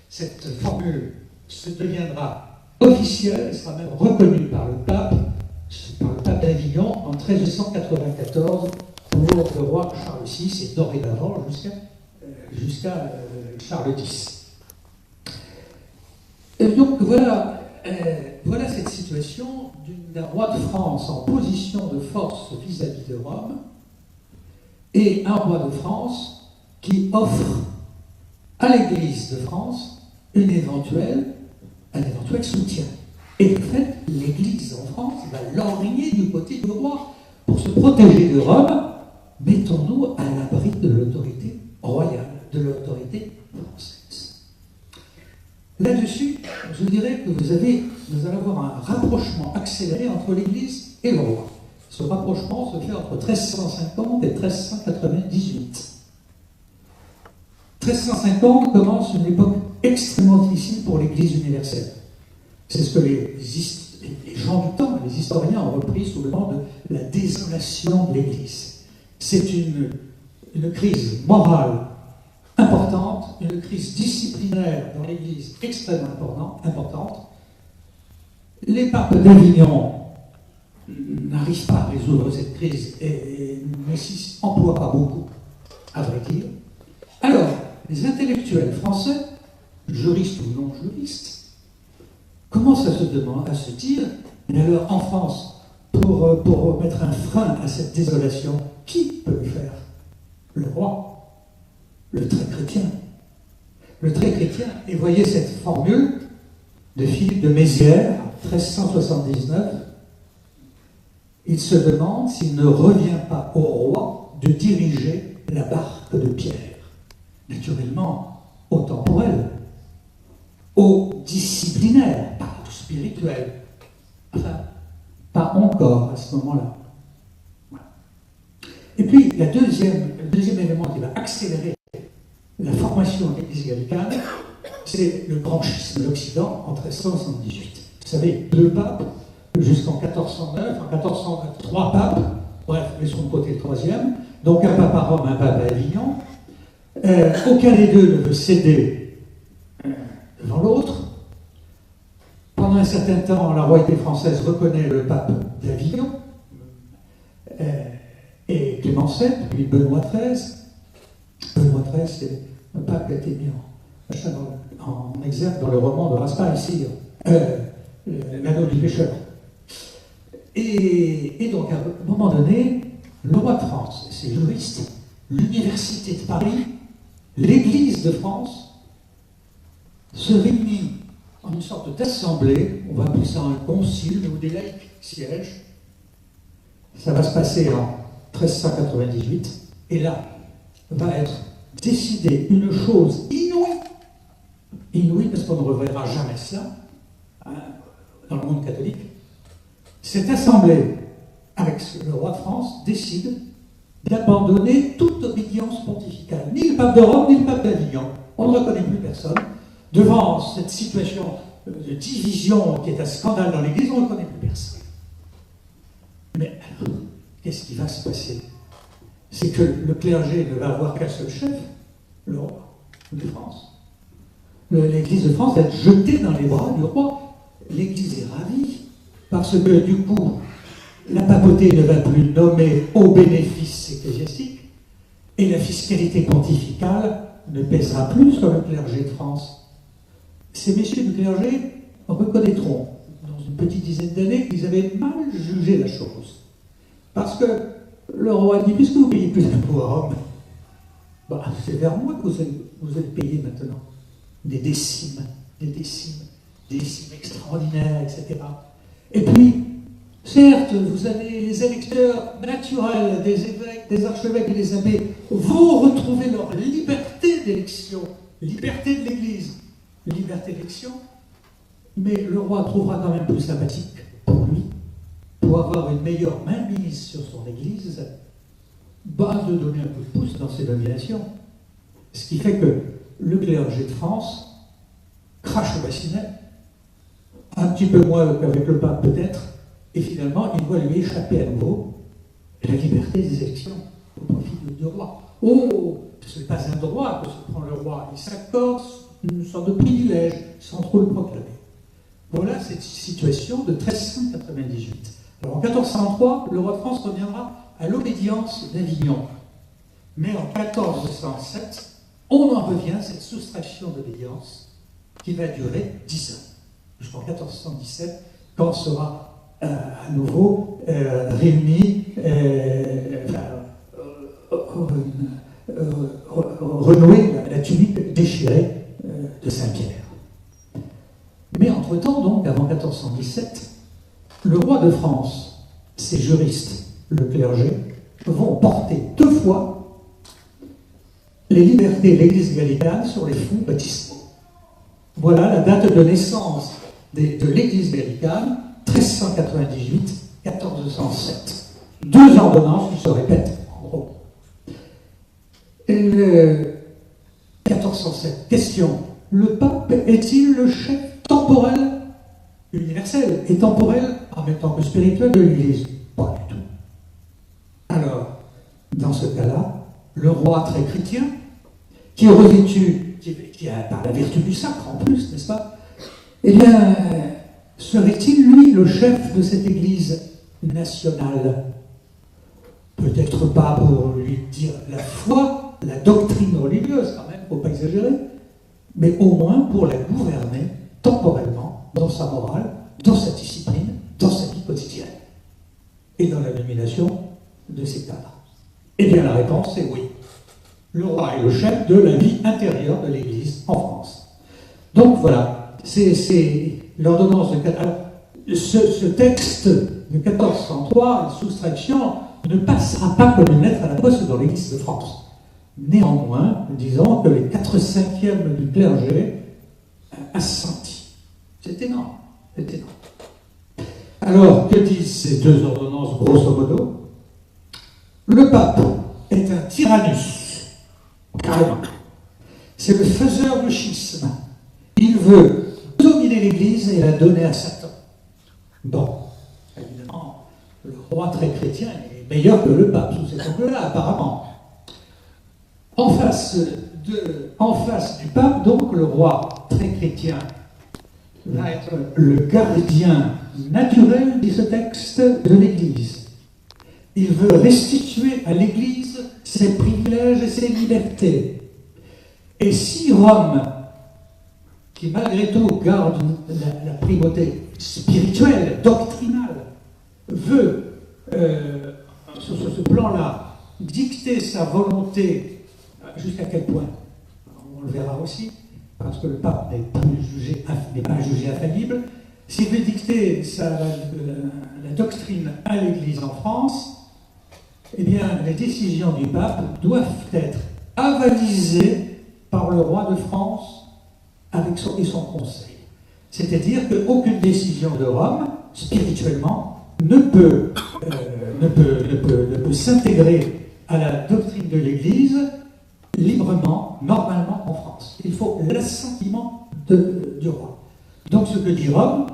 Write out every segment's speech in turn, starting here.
cette formule deviendra officielle, sera même reconnue par le pape d'Avignon en 1394 pour le roi Charles VI et dorénavant jusqu'à Charles X. Et donc voilà cette situation d'un roi de France en position de force vis-à-vis de Rome et un roi de France qui offre à l'Église de France un éventuel soutien. Et de fait, l'Église en France va l'enligner du côté du roi. Pour se protéger de Rome, mettons-nous à l'abri de l'autorité royale, de l'autorité française. Là-dessus, je dirais que vous allez avoir un rapprochement accéléré entre l'Église et le roi. Ce rapprochement se fait entre 1350 et 1398. 1350 commence une époque extrêmement difficile pour l'Église universelle. C'est ce que les gens du temps, les historiens ont repris sous le nom de la désolation de l'Église. C'est une crise morale importante, une crise disciplinaire dans l'Église extrêmement importante. Les papes d'Avignon n'arrivent pas à résoudre cette crise et ne s'y emploient pas beaucoup, à vrai dire. Alors, les intellectuels français, juristes ou non juristes, commencent à se dire, mais alors en France, pour mettre un frein à cette désolation, qui peut le faire? Le roi, le très chrétien. Le très chrétien, et voyez cette formule de Philippe de Mézières, 1379, il se demande s'il ne revient pas au roi de diriger la barque de Pierre. Naturellement, au temporel, au disciplinaire, pas au spirituel. Enfin, pas encore à ce moment-là. Voilà. Et puis, le deuxième élément qui va accélérer la formation de l'Église gallicane, c'est le grand schisme de l'Occident en 1378. Vous savez, 2 papes jusqu'en 1409, en 1409, 3 papes, bref, laissons de côté le 3e, donc un pape à Rome, un pape à Avignon. Aucun des deux ne veut céder devant l'autre. Pendant un certain temps, la royauté française reconnaît le pape d'Avignon et Clément VII, puis Benoît XIII. Benoît XIII, c'est un pape qui a été mis en exergue dans le roman de Raspail ici, l'anneau du pêcheur. Et donc, à un moment donné, le roi de France, ses juristes, l'Université de Paris, l'Église de France se réunit en une sorte d'assemblée, on va appeler ça un concile, où des laïcs siègent. Ça va se passer en 1398, et là va être décidée une chose inouïe parce qu'on ne reverra jamais cela dans le monde catholique. Cette assemblée, avec le roi de France, décide d'abandonner toute obédience pontificale. Ni le pape de Rome, ni le pape d'Avignon. On ne reconnaît plus personne. Devant cette situation de division qui est un scandale dans l'Église, on ne reconnaît plus personne. Mais alors, qu'est-ce qui va se passer? C'est que le clergé ne va avoir qu'un seul chef, le roi de France. L'Église de France va être jetée dans les bras du roi. L'Église est ravie, parce que du coup, la papauté ne va plus nommer au bénéfice ecclésiastique, et la fiscalité pontificale ne pèsera plus sur le clergé de France. Ces messieurs du clergé reconnaîtront, dans une petite dizaine d'années, qu'ils avaient mal jugé la chose. Parce que le roi dit, puisque vous payez plus d'impôts à Rome, c'est vers moi que vous allez payer maintenant. Des décimes extraordinaires, etc. Et puis, certes, vous avez les électeurs naturels des évêques, des archevêques et des abbés vont retrouver leur liberté d'élection, liberté de l'Église, liberté d'élection, mais le roi trouvera quand même plus sympathique pour lui, pour avoir une meilleure mainmise sur son Église, de donner un coup de pouce dans ses dominations. Ce qui fait que le clergé de France crache au bassinet, un petit peu moins qu'avec le pape peut-être, et finalement il voit lui échapper à nouveau la liberté des élections au profit du roi. Oh, ce n'est pas un droit que se prend le roi, il s'accorde une sorte de privilège, sans trop le proclamer. Voilà cette situation de 1398. Alors en 1403, le roi de France reviendra à l'obédience d'Avignon. Mais en 1407, on en revient à cette soustraction d'obédience qui va durer 10 ans, jusqu'en 1417, quand sera à nouveau réunie, renouée la tunique déchirée de Saint-Pierre. Mais entre-temps, donc, avant 1417, le roi de France, ses juristes, le clergé, vont porter 2 fois les libertés de l'Église gallicane sur les fonds baptismaux. Voilà la date de naissance de l'Église gallicane, 1398-1407. 2 ordonnances qui se répètent, en gros. 1407. Question. Le pape est-il le chef temporel, universel et temporel, en même temps que spirituel de l'Église? Pas du tout. Alors, dans ce cas-là, le roi très chrétien, qui est revêtu, qui a par la vertu du sacre en plus, n'est-ce pas? Eh bien, serait-il lui le chef de cette Église nationale? Peut-être pas pour lui dire la foi, la doctrine religieuse, quand même, il ne faut pas exagérer, mais au moins pour la gouverner temporellement dans sa morale, dans sa discipline, dans sa vie quotidienne et dans la nomination de ses cadres. Eh bien, la réponse est oui. Le roi est le chef de la vie intérieure de l'Église en France. Donc voilà, c'est l'ordonnance de... Alors, ce texte de 1403, la soustraction, ne passera pas comme une lettre à la poste dans l'Église de France. Néanmoins, disons que les 4/5 du clergé assentit. C'est énorme, c'est énorme. Alors, que disent ces 2 ordonnances, grosso modo? Le pape est un tyrannus, carrément. C'est le faiseur de schisme. Il veut dominer l'Église et la donner à Satan. Bon, évidemment, le roi très chrétien est meilleur que le pape sous cet angle-là, apparemment. En face du pape, donc, le roi très chrétien va être le gardien naturel de ce texte de l'Église. Il veut restituer à l'Église ses privilèges et ses libertés. Et si Rome, qui malgré tout garde la primauté spirituelle, doctrinale, veut, sur ce plan-là, dicter sa volonté, jusqu'à quel point? On le verra aussi, parce que le pape n'est pas jugé infaillible. S'il veut dicter la doctrine à l'Église en France, eh bien, les décisions du pape doivent être avalisées par le roi de France et son conseil. C'est-à-dire qu'aucune décision de Rome, spirituellement, ne peut s'intégrer à la doctrine de l'Église librement, normalement en France. Il faut l'assentiment du roi. Donc ce que dit Rome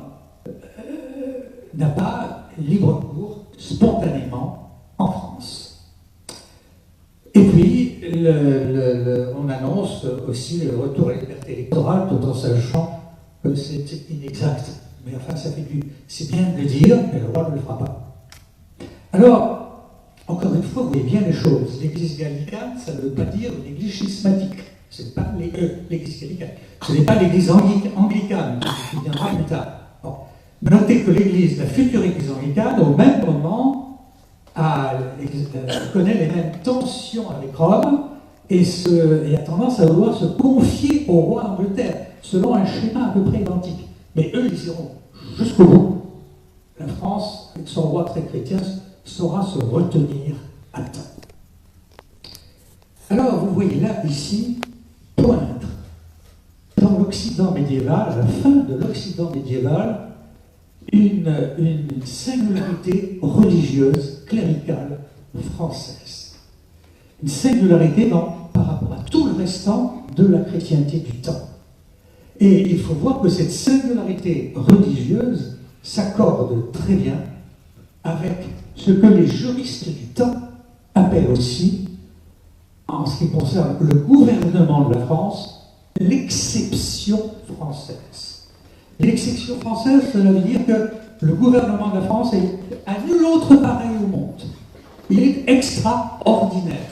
n'a pas libre cours spontanément en France. Et puis, on annonce aussi le retour à la liberté électorale, tout en sachant que c'est inexact. Mais enfin, c'est bien de le dire, mais le roi ne le fera pas. Alors, encore une fois, vous voyez bien les choses. L'Église gallicane, ça ne veut pas dire une Église schismatique. Ce n'est pas l'Église gallicane. Ce n'est pas l'Église anglicane, qui viendra plus tard. Bon. Notez que l'Église, la future Église anglicane, au même moment, connaît les mêmes tensions avec Rome et a tendance à vouloir se confier au roi d'Angleterre, selon un schéma à peu près identique. Mais eux, ils iront jusqu'au bout. La France, avec son roi très chrétien, saura se retenir à temps. Alors, vous voyez là, ici, poindre dans l'Occident médiéval, à la fin de l'Occident médiéval, une singularité religieuse, cléricale, française. Une singularité par rapport à tout le restant de la chrétienté du temps. Et il faut voir que cette singularité religieuse s'accorde très bien avec ce que les juristes du temps appellent aussi, en ce qui concerne le gouvernement de la France, l'exception française. L'exception française, cela veut dire que le gouvernement de la France est à nul autre pareil au monde. Il est extraordinaire.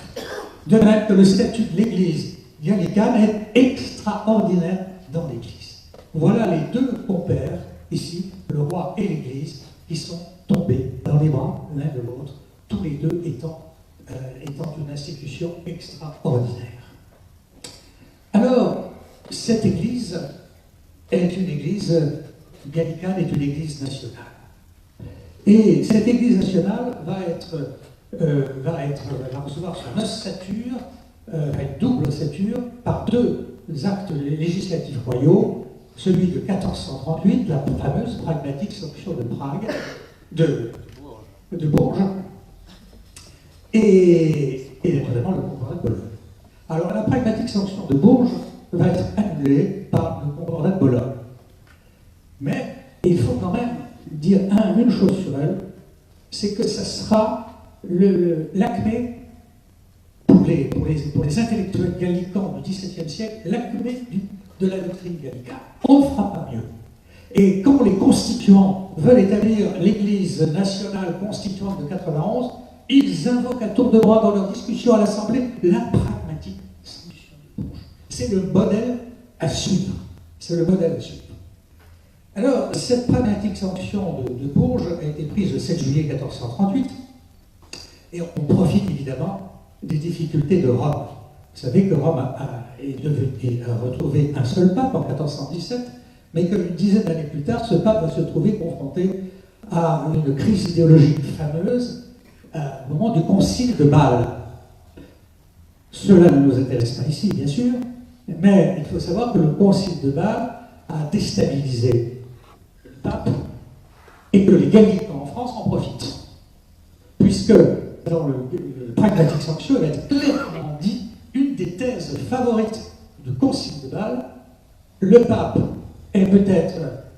De même que le statut de l'Église gallicane est extraordinaire dans l'Église. Voilà les deux compères, ici, le roi et l'Église, qui sont tombés dans les bras l'un de l'autre, tous les deux étant une institution extraordinaire. Alors, cette Église est une Église gallicane, est une Église nationale. Et cette Église nationale va recevoir son ossature, une double ossature, par deux actes législatifs royaux, celui de 1438, la fameuse pragmatique sanction de Prague, de Bourges, et notamment le concordat de Bologne. Alors la pragmatique sanction de Bourges va être annulée par le concordat de Bologne. Mais il faut quand même dire une chose sur elle, c'est que ça sera l'acmé pour les intellectuels gallicans du XVIIe siècle, l'acmé de la doctrine gallicane. On ne fera pas mieux. Et quand les constituants veulent établir l'Église nationale constituante de 91, ils invoquent à tour de bras dans leur discussion à l'Assemblée la pragmatique sanction de Bourges. C'est le modèle à suivre. C'est le modèle à suivre. Alors, cette pragmatique sanction de Bourges a été prise le 7 juillet 1438, et on profite évidemment des difficultés de Rome. Vous savez que Rome a retrouvé un seul pape en 1417, mais qu'une dizaine d'années plus tard, ce pape va se trouver confronté à une crise idéologique fameuse au moment du concile de Bâle. Cela ne nous intéresse pas ici, bien sûr, mais il faut savoir que le concile de Bâle a déstabilisé le pape et que les gallicans en France en profitent. Puisque dans le pragmatique sanction, il a clairement dit une des thèses favorites du concile de Bâle, le pape est peut-être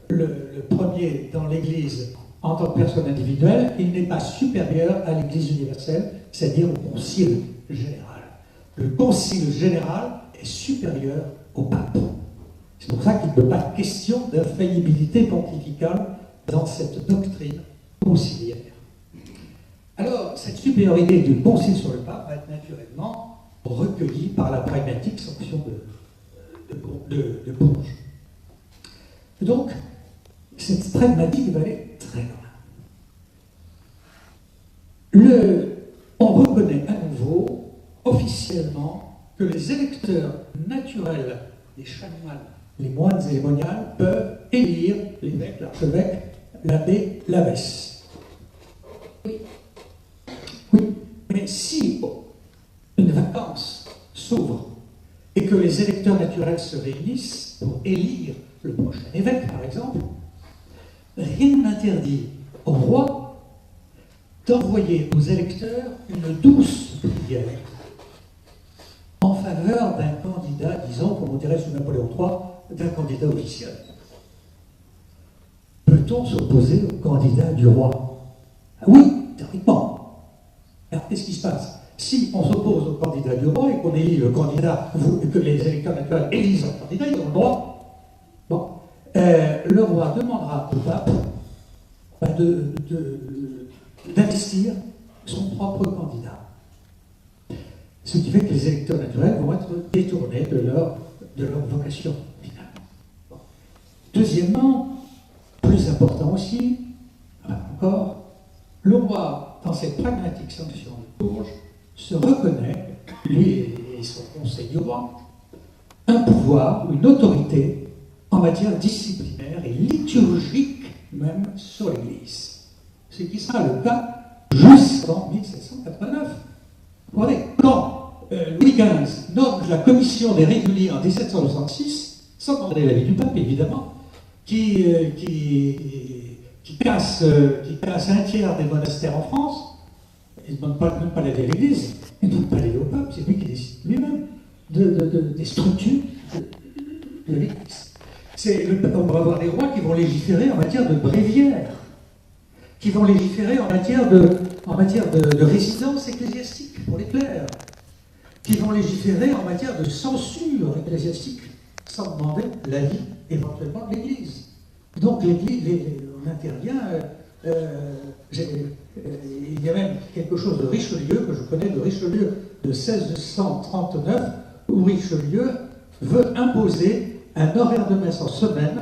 le premier dans l'Église en tant que personne individuelle, il n'est pas supérieur à l'Église universelle, c'est-à-dire au concile général. Le concile général est supérieur au pape. C'est pour ça qu'il ne peut pas de question d'infaillibilité pontificale dans cette doctrine conciliaire. Alors, cette supériorité du concile sur le pape va être naturellement recueillie par la pragmatique sanction de Bourges. Donc, cette pragmatique va aller très loin. On reconnaît à nouveau, officiellement, que les électeurs naturels des chanoines, les moines et les moniales, peuvent élire l'évêque, l'archevêque, l'abbé, l'abbesse. Oui, mais si une vacance s'ouvre et que les électeurs naturels se réunissent pour élire le prochain évêque, par exemple, rien n'interdit au roi d'envoyer aux électeurs une douce prière en faveur d'un candidat, disons, comme on dirait sous Napoléon III, d'un candidat officiel. Peut-on s'opposer au candidat du roi? Oui, théoriquement. Alors, qu'est-ce qui se passe? Si on s'oppose au candidat du roi et qu'on élit le candidat, que les électeurs naturels élisent un candidat, ils ont le droit. Bon. Le roi demandera au pape d'investir son propre candidat. Ce qui fait que les électeurs naturels vont être détournés de leur vocation, finalement. Bon. Deuxièmement, plus important aussi, encore, le roi, dans cette pragmatique sanction de Bourges, se reconnaît, lui et son conseil du roi, un pouvoir, une autorité en matière disciplinaire et liturgique même sur l'Église. Ce qui sera le cas jusqu'en 1789. Vous voyez, quand Louis XV nomme la commission des réguliers en 1766, sans demander l'avis du pape évidemment, qui casse un tiers des monastères en France, il ne demande même pas l'avis à l'Église, il ne demande pas l'avis au pape, c'est lui qui décide lui-même des structures de l'Église. On va avoir des rois qui vont légiférer en matière de bréviaire, qui vont légiférer en matière de résidence ecclésiastique pour les clercs, qui vont légiférer en matière de censure ecclésiastique sans demander l'avis éventuellement de l'Église. Donc on intervient. Il y a même quelque chose de Richelieu, que je connais, de Richelieu de 1639, où Richelieu veut imposer un horaire de messe en semaine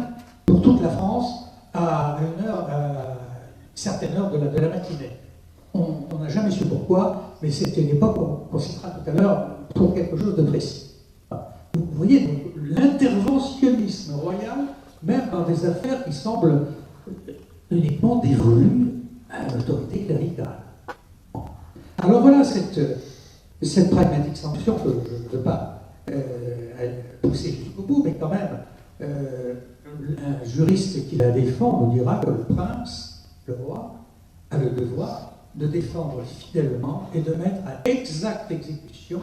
pour toute la France à une certaine heure de la matinée. On n'a jamais su pourquoi, mais c'était une époque qu'on citera tout à l'heure pour quelque chose de précis. Vous voyez l'interventionnisme royal, même dans des affaires qui semblent uniquement dévolues à l'autorité cléricale. Alors voilà cette pragmatique sanction, je ne veux pas pousser jusqu'au bout, mais quand même, un juriste qui la défend nous dira que le prince, le roi, a le devoir de défendre fidèlement et de mettre à exacte exécution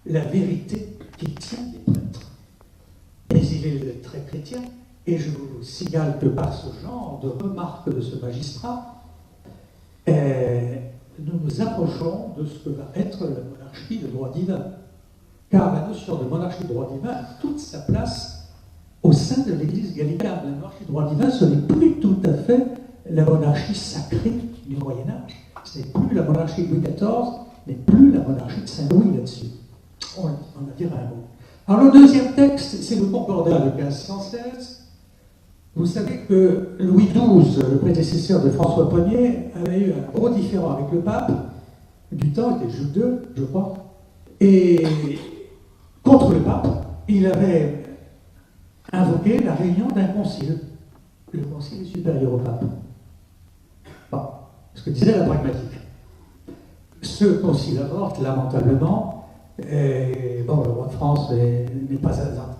la vérité qu'il tient des prêtres. Mais il est très chrétien, et je vous signale que par ce genre de remarques de ce magistrat, nous nous approchons de ce que va être la monarchie de droit divin. Car la notion de monarchie de droit divin a toute sa place au sein de l'Église gallicane. La monarchie de droit divin, ce n'est plus tout à fait la monarchie sacrée du Moyen-Âge. Ce n'est plus la monarchie de Louis XIV, mais plus la monarchie de Saint-Louis là-dessus. On en dira un mot. Alors le deuxième texte, c'est le Concordat de 1516. Vous savez que Louis XII, le prédécesseur de François Ier, avait eu un gros différend avec le pape, du temps, il était Jules II, je crois, et contre le pape, il avait invoqué la réunion d'un concile, le concile supérieur au pape. Bon, ce que disait la pragmatique. Ce concile avorte lamentablement, et bon, le roi de France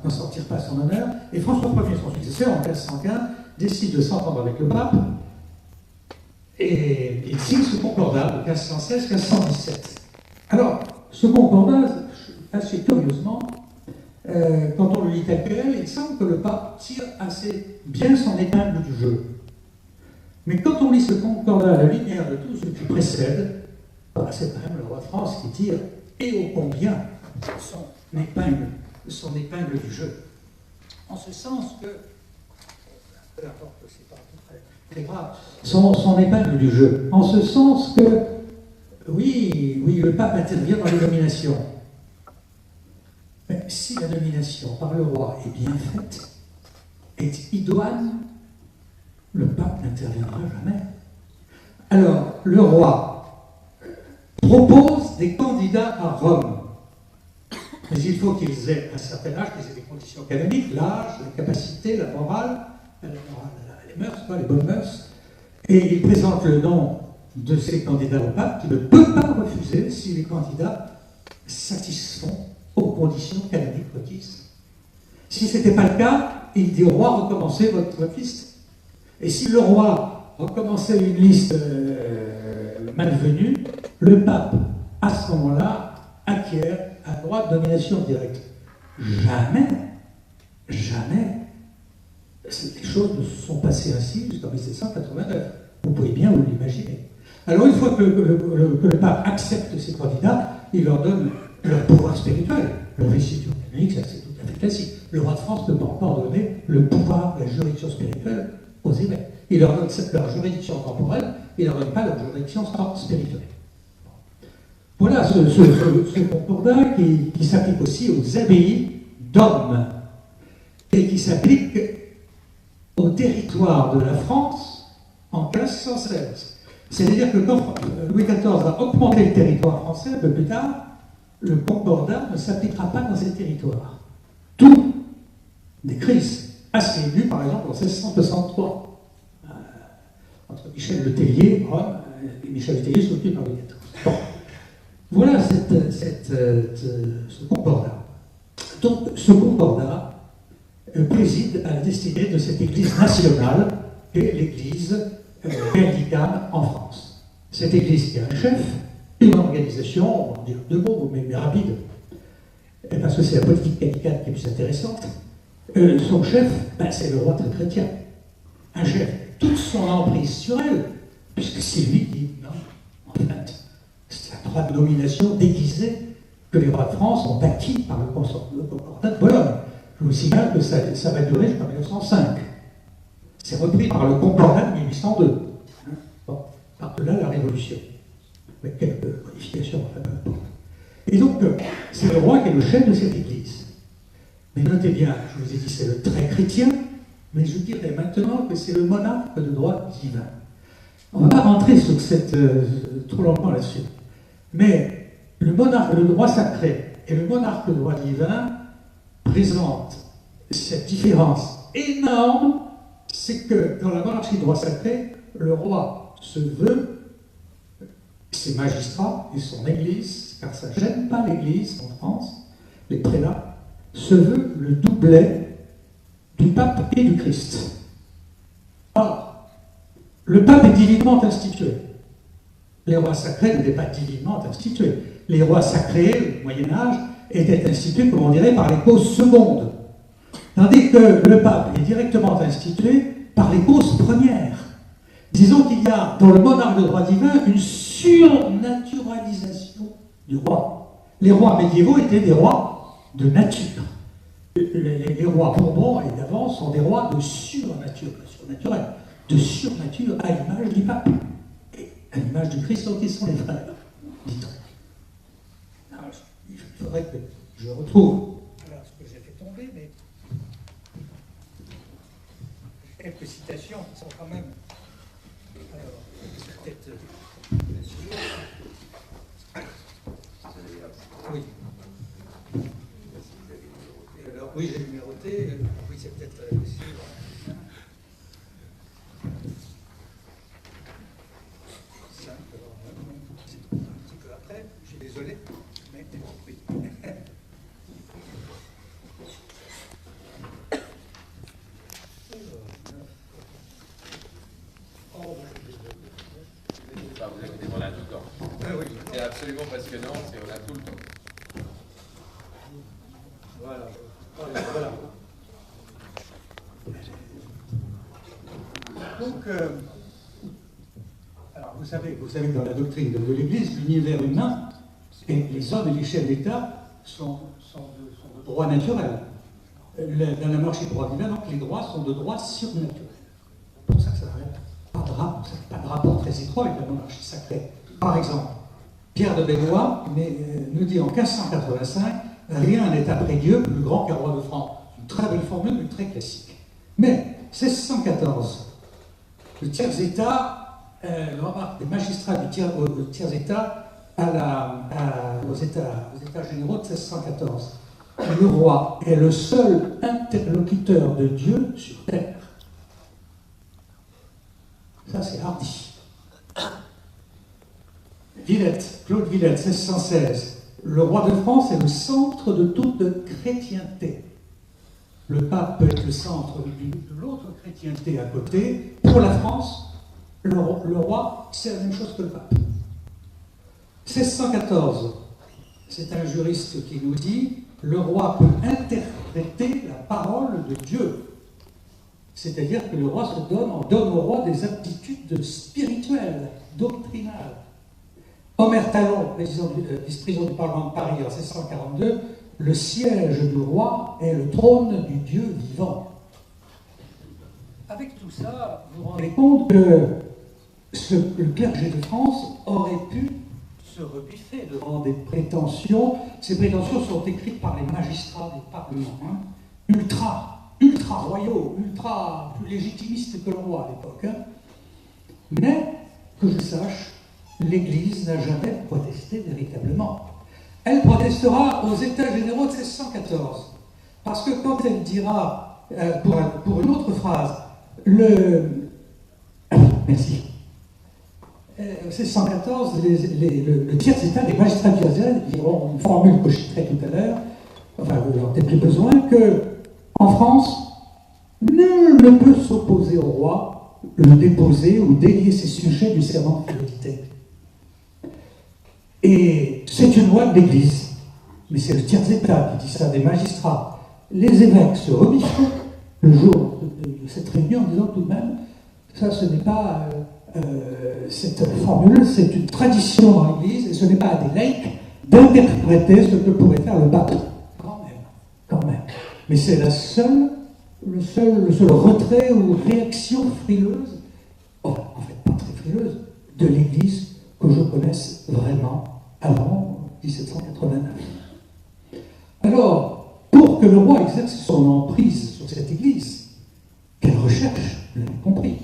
n'en sortir pas son honneur, et François Ier, son successeur, en 1515, décide de s'entendre avec le pape, et il signe ce concordat de 1516-1517. Alors, ce concordat, assez curieusement, quand on le lit tel quel, il semble que le pape tire assez bien son épingle du jeu. Mais quand on lit ce concordat à la lumière de tout ce qui précède, c'est quand même le roi de France qui tire, et ô combien, son épingle du jeu. En ce sens que, peu importe, c'est pas très grave, son épingle du jeu. En ce sens que, oui, le pape intervient dans les nominations. Mais si la nomination par le roi est bien faite, est idoine, le pape n'interviendra jamais. Alors, le roi propose des candidats à Rome. Mais il faut qu'ils aient un certain âge, qu'ils aient des conditions canoniques, l'âge, la capacité, la morale, les mœurs, les bonnes mœurs. Et il présente le nom de ces candidats au pape qui ne peut pas refuser si les candidats satisfont aux conditions canoniques requises. Si ce n'était pas le cas, il dit au roi, recommencez votre liste. Et si le roi recommençait une liste malvenue, le pape, à ce moment-là, acquiert un droit de nomination directe. Jamais, les choses ne se sont passées ainsi jusqu'en 1789. Vous pouvez bien vous l'imaginer. Alors, une fois que le pape accepte ces candidats, il leur donne leur pouvoir spirituel. Leur récidition canonique, ça c'est tout à fait classique. Le roi de France ne peut pas ordonner le pouvoir, la juridiction spirituelle aux évêques. Il leur donne leur juridiction temporelle, il ne leur donne pas leur juridiction spirituelle. Voilà ce concordat qui s'applique aussi aux abbayes d'hommes et qui s'applique au territoire de la France en 1516. C'est-à-dire que quand Louis XIV va augmenter le territoire français un peu plus tard, le concordat ne s'appliquera pas dans ces territoires. Tout des crises assez aiguës, par exemple en 1663, entre Michel Le Tellier, Rome, et Michel Le Tellier soutenu par Louis XIV. Bon. Voilà ce concordat. Donc, ce concordat préside à la destinée de cette Église nationale qu'est l'Église gallicane en France. Cette Église qui a un chef, une organisation, on va dire deux mots, mais rapide, parce que c'est la politique gallicane qui est plus intéressante. Son chef, c'est le roi très chrétien. Un chef, toute son emprise sur elle, puisque c'est lui qui, non, en fait, c'est un droit de nomination déguisé que les rois de France ont acquis par le concordat de Bologne. Je vous signale que ça va durer jusqu'en 1905. C'est repris par le Concordat de 1802. Bon, par-delà la Révolution. Avec quelques modifications, enfin, peu importe. Et donc, c'est le roi qui est le chef de cette église. Mais notez bien, je vous ai dit, c'est le très chrétien, mais je dirais maintenant que c'est le monarque de droit divin. On ne va pas rentrer sur trop longtemps là-dessus. Mais le roi sacré et le monarque de droit divin présentent cette différence énorme, c'est que dans la monarchie de droit sacré, le roi se veut, ses magistrats et son église, car ça ne gêne pas l'église en France, les prélats, se veut le doublet du pape et du Christ. Or, le pape est divinement institué. Les rois sacrés n'étaient pas divinement institués. Les rois sacrés, au Moyen-Âge, étaient institués, comme on dirait, par les causes secondes. Tandis que le pape est directement institué par les causes premières. Disons qu'il y a dans le monarque de droit divin une surnaturalisation du roi. Les rois médiévaux étaient des rois de nature. Les rois Bourbons et d'avant sont des rois de surnature, pas surnaturel, de surnature à l'image du pape et à l'image du Christ dont ils sont les frères, dit-on. Il faudrait que je retrouve alors ce que j'ai fait tomber, mais quelques citations qui sont quand même. Alors, peut-être. Oui. Alors, oui, j'ai numéroté. Oui, c'est peut-être. C'est un petit peu après. Je suis désolé. Mais oui. Vous avez demandé tout le temps. Ah oui. C'est absolument passionnant, on a tout le temps. Voilà. Donc, alors vous savez que dans la doctrine de l'Église, l'univers humain et les hommes et les chefs d'État sont de droit naturel. Dans la monarchie de droit divin, donc les droits sont de droit surnaturel. C'est pour ça que ça n'a pas de rapport très étroit avec la monarchie sacrée. Par exemple, Pierre de Bégois nous dit en 1585 « Rien n'est après Dieu plus grand qu'un roi de France ». Une très belle formule, mais très classique. Mais 1614, le tiers-état, les magistrats du tiers-état aux États généraux de 1614. Le roi est le seul interlocuteur de Dieu sur terre. Ça, c'est hardi. Villette, Claude Villette, 1616. Le roi de France est le centre de toute chrétienté. Le pape peut être le centre de l'autre chrétienté à côté. Pour la France, le roi, c'est la même chose que le pape. 1614, c'est un juriste qui nous dit « Le roi peut interpréter la parole de Dieu ». C'est-à-dire que le roi donne au roi des aptitudes spirituelles, doctrinales. Omer Talon, vice-président du Parlement de Paris en 1642, le siège du roi est le trône du Dieu vivant. Avec tout ça, vous vous rendez compte que le clergé de France aurait pu se rebiffer devant des prétentions. Ces prétentions sont écrites par les magistrats du Parlement, ultra royaux, ultra plus légitimistes que le roi à l'époque. Mais, que je sache, l'Église n'a jamais protesté véritablement. Elle protestera aux États généraux de 1614. Parce que quand elle dira, pour une autre phrase, merci. 1614, le tiers-état, les magistrats du tiers-état diront une formule que je citerai tout à l'heure, enfin, vous n'en avez plus besoin, que en France, nul ne peut s'opposer au roi, le déposer ou délier ses sujets du serment de fidélité. Et c'est une loi de l'Église, mais c'est le tiers-état qui dit ça, des magistrats. Les évêques se rebiffent le jour de cette réunion en disant tout de même, ça ce n'est pas cette formule, c'est une tradition dans l'Église, et ce n'est pas à des laïcs d'interpréter ce que pourrait faire le pape. Quand même. Mais c'est le seul retrait ou réaction frileuse, en fait pas très frileuse, de l'Église que je connaisse vraiment avant 1789. Alors, pour que le roi exerce son emprise sur cette Église, qu'elle recherche, vous l'avez compris,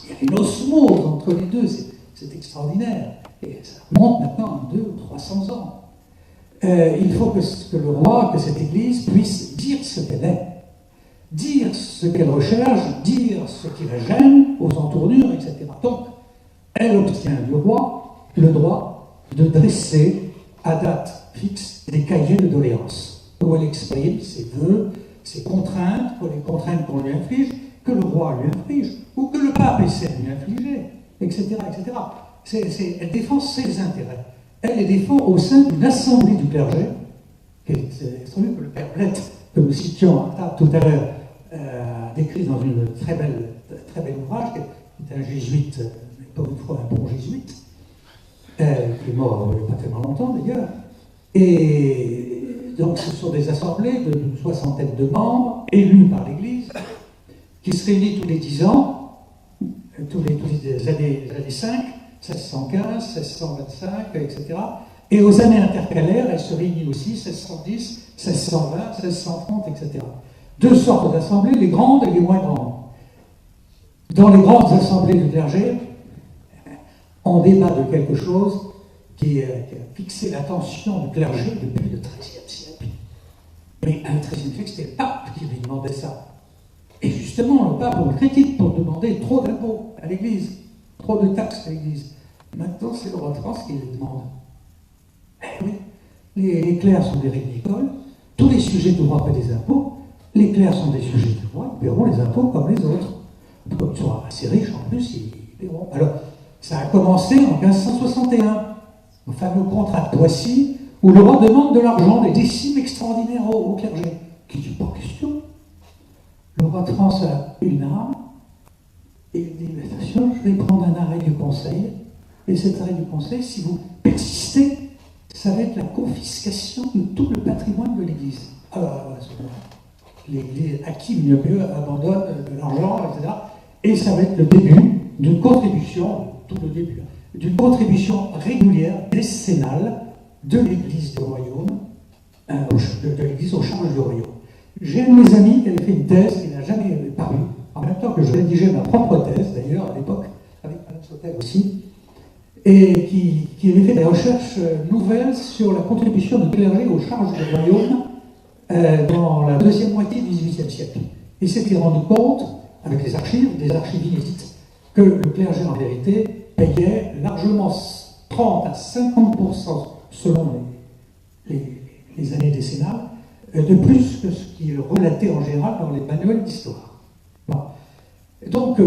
il y a une osmose entre les deux, c'est extraordinaire, et ça remonte maintenant à 200 ou 300 ans. Il faut que le roi, que cette Église puisse dire ce qu'elle est, dire ce qu'elle recherche, dire ce qui la gêne aux entournures, etc. Donc, elle obtient du roi le droit de dresser à date fixe des cahiers de doléances, où elle exprime ses vœux, ses contraintes, pour les contraintes qu'on lui inflige, que le roi lui inflige, ou que le pape essaie de lui infliger, etc. etc. Elle défend ses intérêts. Elle les défend au sein d'une assemblée du clergé, qui est extrêmement que le père Blette, que nous citions tout à l'heure, décrit dans une très bel ouvrage, qui est un jésuite, mais pour une fois un bon jésuite, qui est mort il n'y a pas tellement longtemps d'ailleurs. Et donc ce sont des assemblées d'une 60aine de membres, élus par l'Église, qui se réunissent tous les 10 ans, tous les années 5, 1615, 1625, etc. Et aux années intercalaires, elle se réunit aussi 1610, 1620, 1630, etc. Deux sortes d'assemblées, les grandes et les moins grandes. Dans les grandes assemblées du clergé, on débat de quelque chose qui a fixé l'attention du clergé depuis le XIIIe siècle. Mais à le XIIIe siècle, c'était le pape qui lui demandait ça. Et justement, le pape, on le critique pour demander trop d'impôts à l'Église, trop de taxes à l'Église. Maintenant, c'est le roi de France qui les demande. Eh oui, les clercs sont des ridicoles, tous les sujets du roi paient des impôts, les clercs sont des sujets du roi, ils paieront les impôts comme les autres. Comme ils sont assez riches en plus, ils paieront. Alors, ça a commencé en 1561, le fameux contrat de Poissy, où le roi demande de l'argent, des décimes extraordinaires au clergé. Qui dit pas question. Le roi de France a une arme, et il dit, mais attention, je vais prendre un arrêt du Conseil, et cet arrêt du Conseil, si vous persistez, ça va être la confiscation de tout le patrimoine de l'Église. Alors, l'Église, à qui mieux abandonne de l'argent, etc. Et ça va être le début d'une contribution, tout le début, d'une contribution régulière, décennale, de l'Église du Royaume, de l'Église aux charges du Royaume. J'ai un de mes amis qui avait fait une thèse qui n'a jamais paru, en même temps que je rédigeais ma propre thèse, d'ailleurs, à l'époque, avec Madame Sautel aussi, et qui avait fait des recherches nouvelles sur la contribution du clergé aux charges du Royaume dans la deuxième moitié du XVIIIe siècle. Il s'était rendu compte, avec des archives inédites, que le clergé, en vérité, payait largement 30 à 50%, selon les années décennales, de plus que ce qui est relaté en général dans les manuels d'histoire. Bon. Donc,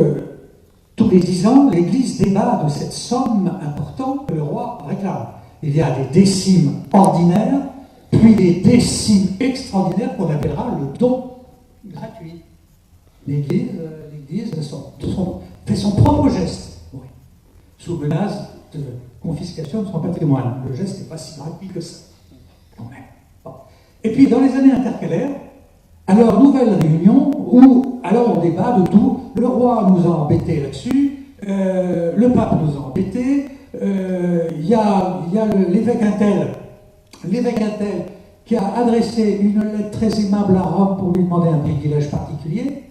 tous les 10 ans, l'Église débat de cette somme importante que le roi réclame. Il y a des décimes ordinaires, puis des décimes extraordinaires qu'on appellera le don gratuit. L'Église fait son propre geste, oui, sous menace de confiscation de son patrimoine. Le geste n'est pas si gratuit que ça, quand même. Bon. Et puis, dans les années intercalaires, alors, nouvelle réunion où, alors on débat de tout. Le roi nous a embêtés là-dessus, le pape nous a embêtés, il y a l'évêque Intel qui a adressé une lettre très aimable à Rome pour lui demander un privilège particulier.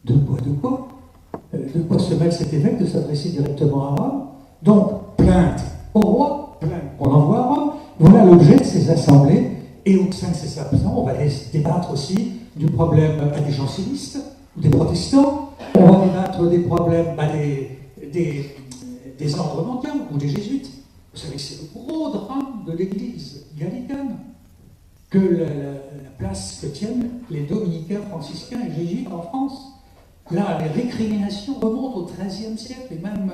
De quoi se mêle cet évêque de s'adresser directement à Rome? Donc, plainte au roi, plainte qu'on envoie à Rome. Voilà l'objet de ces assemblées. Et au sein de ces assemblées, on va débattre aussi du problème des jansénistes, des protestants. On va débattre des problèmes des ordres mendiants ou des jésuites. Vous savez que c'est le gros drame de l'Église gallicane, que la place que tiennent les dominicains, franciscains et jésuites en France. Là, les récriminations remontent au XIIIe siècle, et même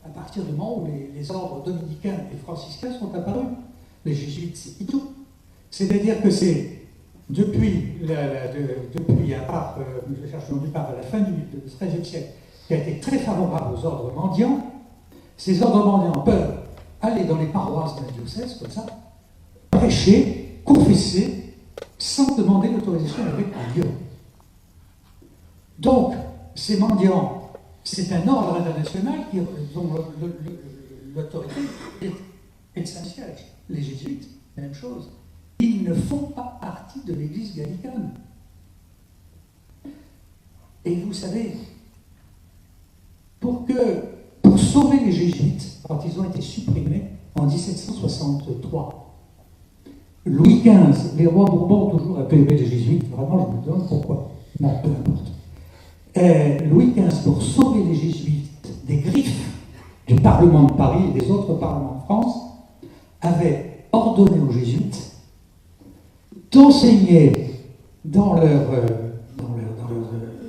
à partir du moment où les ordres dominicains et franciscains sont apparus. Les jésuites, c'est tout. C'est-à-dire que c'est depuis un pape, je cherche le nom du pape, à la fin du XIIIe siècle, qui a été très favorable aux ordres mendiants. Ces ordres mendiants peuvent aller dans les paroisses d'un diocèse, comme ça, prêcher, confesser sans demander l'autorisation avec un lieu. Donc, ces mendiants, c'est un ordre international dont l'autorité est essentielle. Les jésuites, même chose. Ils ne font pas partie de l'église gallicane. Et vous savez, pour sauver les jésuites, quand ils ont été supprimés en 1763, Louis XV, les rois Bourbons ont toujours appelé les jésuites, vraiment je me demande pourquoi, non, peu importe. Louis XV, pour sauver les jésuites des griffes du Parlement de Paris et des autres parlements de France, avait ordonné aux jésuites d'enseigner dans leurs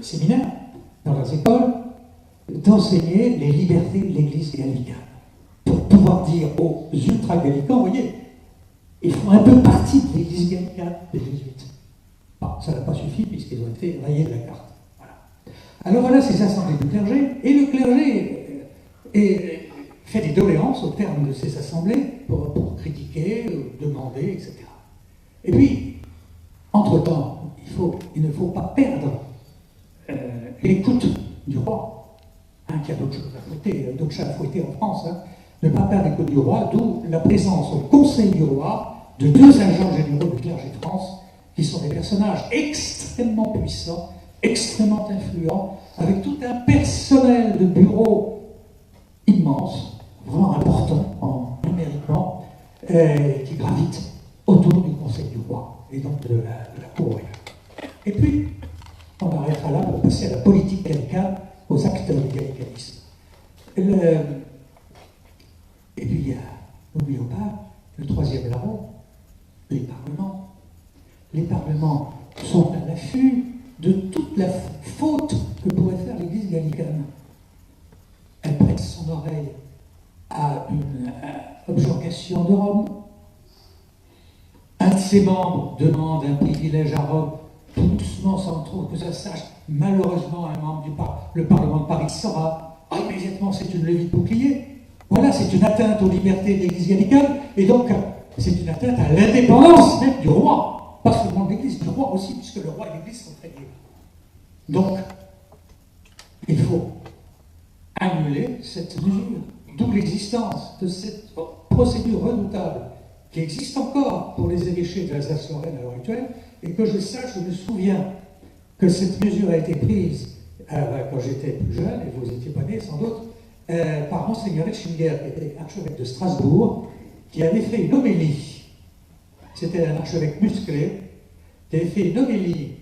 séminaires, dans leurs écoles, d'enseigner les libertés de l'Église gallicane. Pour pouvoir dire aux ultra-gallicans, vous voyez, ils font un peu partie de l'Église gallicane, les jésuites. Bon, ça n'a pas suffi puisqu'ils ont été rayés de la carte. Voilà. Alors voilà ces assemblées du clergé, et le clergé fait des doléances au terme de ces assemblées pour critiquer, demander, etc. Et puis, entre-temps, il ne faut pas perdre l'écoute du roi, qui a d'autres choses à fouetter, d'autres chats à fouetter en France, ne pas perdre l'écoute du roi, d'où la présence au Conseil du roi de deux agents généraux du clergé de France, qui sont des personnages extrêmement puissants, extrêmement influents, avec tout un personnel de bureau immense, vraiment important numériquement, qui gravite autour du Conseil du roi, et donc de la cour royale. Et puis, on arrêtera là pour passer à la politique gallicane, aux acteurs du gallicanisme. Et puis, il y a, n'oublions pas, le troisième larron, les parlements. Les parlements sont à l'affût de toute la faute que pourrait faire l'Église gallicane. Elle prête son oreille à une objurgation de Rome. Un de ses membres demande un privilège à Rome, tout doucement, sans trop que ça sache. Malheureusement, un membre le Parlement de Paris saura. Immédiatement, c'est une levée de bouclier. Voilà, c'est une atteinte aux libertés de l'Église gallicane, et donc c'est une atteinte à l'indépendance même du roi. Pas seulement de l'Église, du roi aussi, puisque le roi et l'Église sont très liés. Donc, il faut annuler cette mesure, d'où l'existence de cette procédure redoutable qui existe encore pour les évêchés de l'Alsace-Lorraine à l'heure actuelle, et que je sache, je me souviens que cette mesure a été prise quand j'étais plus jeune, et vous étiez pas nés sans doute, par Monseigneur Etchinger, qui était archevêque de Strasbourg, qui avait fait une homélie. C'était un archevêque musclé, qui avait fait une homélie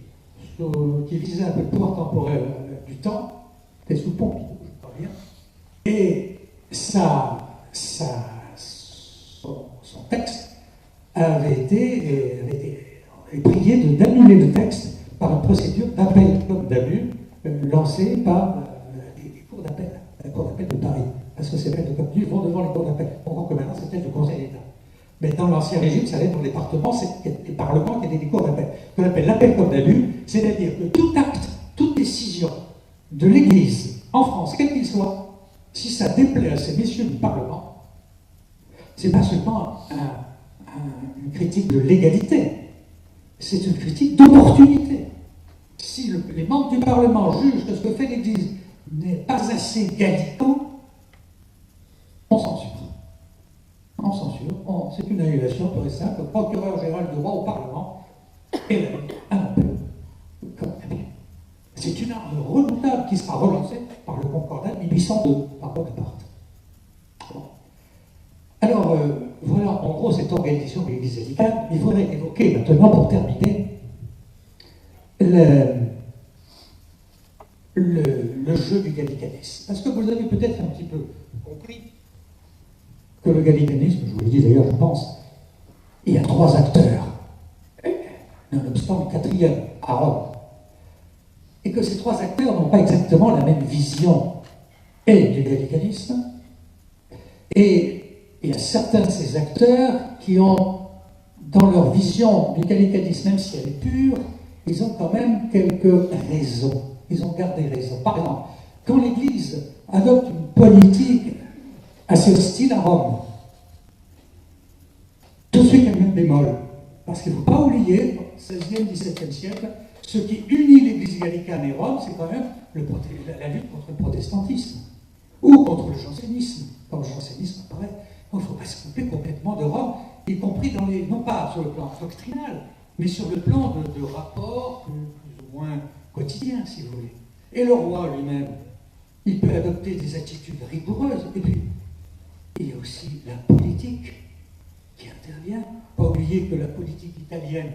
qui visait un peu le pouvoir temporel du temps, c'était sous Pompidou, je crois bien, et son texte avait été prié d'annuler le texte par une procédure d'appel comme d'abus lancée par les cours d'appel, la cour d'appel de Paris. Parce que ces maîtres de contenu vont devant les cours d'appel. On voit que maintenant, c'est peut-être le Conseil d'État. Mais dans l'Ancien Régime, ça allait dans les départements, c'est les parlements qui étaient des cours d'appel. Qu'on appelle l'appel comme d'abus, c'est-à-dire que tout acte, toute décision de l'Église en France, quel qu'il soit, si ça déplaît à ces messieurs du Parlement, c'est pas seulement une critique de légalité, c'est une critique d'opportunité. Si les membres du Parlement jugent que ce que fait l'Église n'est pas assez gallicant, on censure. On censure. C'est une annulation pure et simple. Le procureur général du roi au Parlement et un appel. C'est une arme redoutable qui sera relancée par le Concordat de 1802, par Bonaparte. Bon. Alors, voilà en gros cette organisation de l'Église gallicane. Il faudrait évoquer maintenant, pour terminer, le jeu du gallicanisme. Parce que vous avez peut-être un petit peu compris que le gallicanisme, je vous le dis d'ailleurs, je pense, il y a trois acteurs, nonobstant le quatrième, à Rome. Et que ces trois acteurs n'ont pas exactement la même vision du gallicanisme. Et il y a certains de ces acteurs qui ont, dans leur vision du gallicanisme, même si elle est pure, ils ont quand même quelques raisons. Ils ont gardé raison. Par exemple, quand l'Église adopte une politique assez hostile à Rome, tout de suite elle met le bémol. Parce qu'il ne faut pas oublier, au XVIe, XVIIe siècle, ce qui unit l'Église gallicane et Rome, c'est quand même la lutte contre le protestantisme, ou contre le jansénisme. Quand le jansénisme apparaît, il ne faut pas se couper complètement de Rome, y compris dans les, non pas sur le plan doctrinal, mais sur le plan de rapports plus ou moins quotidiens, si vous voulez. Et le roi lui-même, il peut adopter des attitudes rigoureuses. Et puis, il y a aussi la politique qui intervient. Pas oublier que la politique italienne,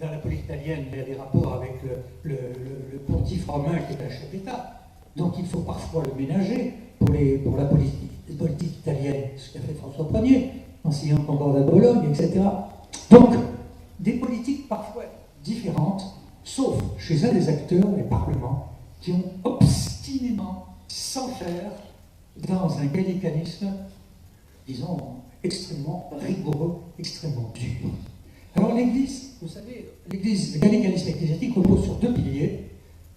dans la politique italienne, il y a des rapports avec le pontife romain qui est un chef d'État. Donc il faut parfois le ménager pour la politique italienne, ce qu'a fait François Ier, en signant le Concorde à Bologne, etc. Donc, des politiques parfois différentes, sauf chez un des acteurs, les parlements, qui ont obstinément, sans faire, dans un gallicanisme, disons, extrêmement rigoureux, extrêmement dur. Alors l'Église, vous savez, le gallicanisme ecclésiastique repose sur deux piliers,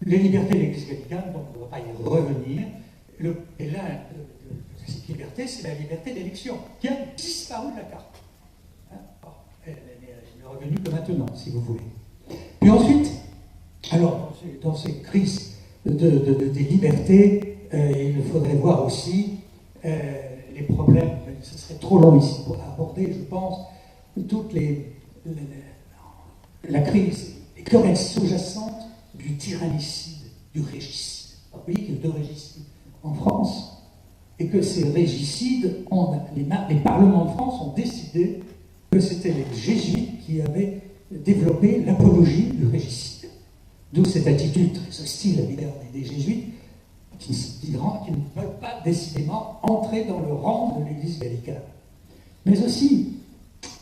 les libertés de l'Église gallicane, donc on ne va pas y revenir, et là, cette liberté, c'est la liberté d'élection, qui a disparu de la carte. Hein? Elle n'est revenue que maintenant, si vous voulez. Puis ensuite, alors, dans ces crises des libertés, il faudrait voir aussi les problèmes, ce serait trop long ici pour aborder, je pense, toute la crise, les querelles sous-jacentes du tyrannicide, du régicide. Vous voyez qu'il y a deux régicides en France, et que ces régicides, les parlements de France ont décidé que c'était les jésuites qui avaient développé l'apologie du régicide. D'où cette attitude très hostile à l'égard des jésuites, qui ne veulent pas décidément entrer dans le rang de l'Église gallicane. Mais aussi,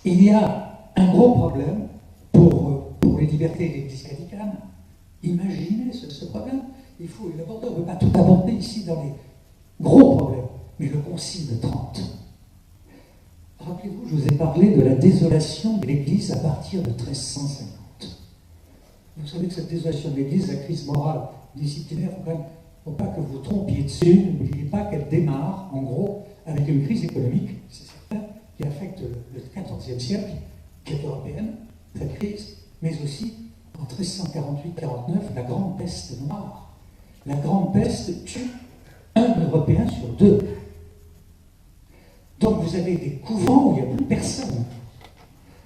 il y a un gros problème pour les libertés de l'Église gallicane. Imaginez ce problème. Il faut l'aborder. On ne peut pas tout aborder ici dans les gros problèmes. Mais le Concile de Trente. Rappelez-vous, je vous ai parlé de la désolation de l'Église à partir de 1350. Vous savez que cette désolation de l'Église, la crise morale, disciplinaire, il ne faut pas que vous trompiez dessus. N'oubliez pas qu'elle démarre, en gros, avec une crise économique, c'est certain, qui affecte le XIVe siècle, qui est européenne, cette crise, mais aussi en 1348-49, la grande peste noire. La grande peste tue un Européen sur deux. Donc vous avez des couvents où il n'y a plus personne.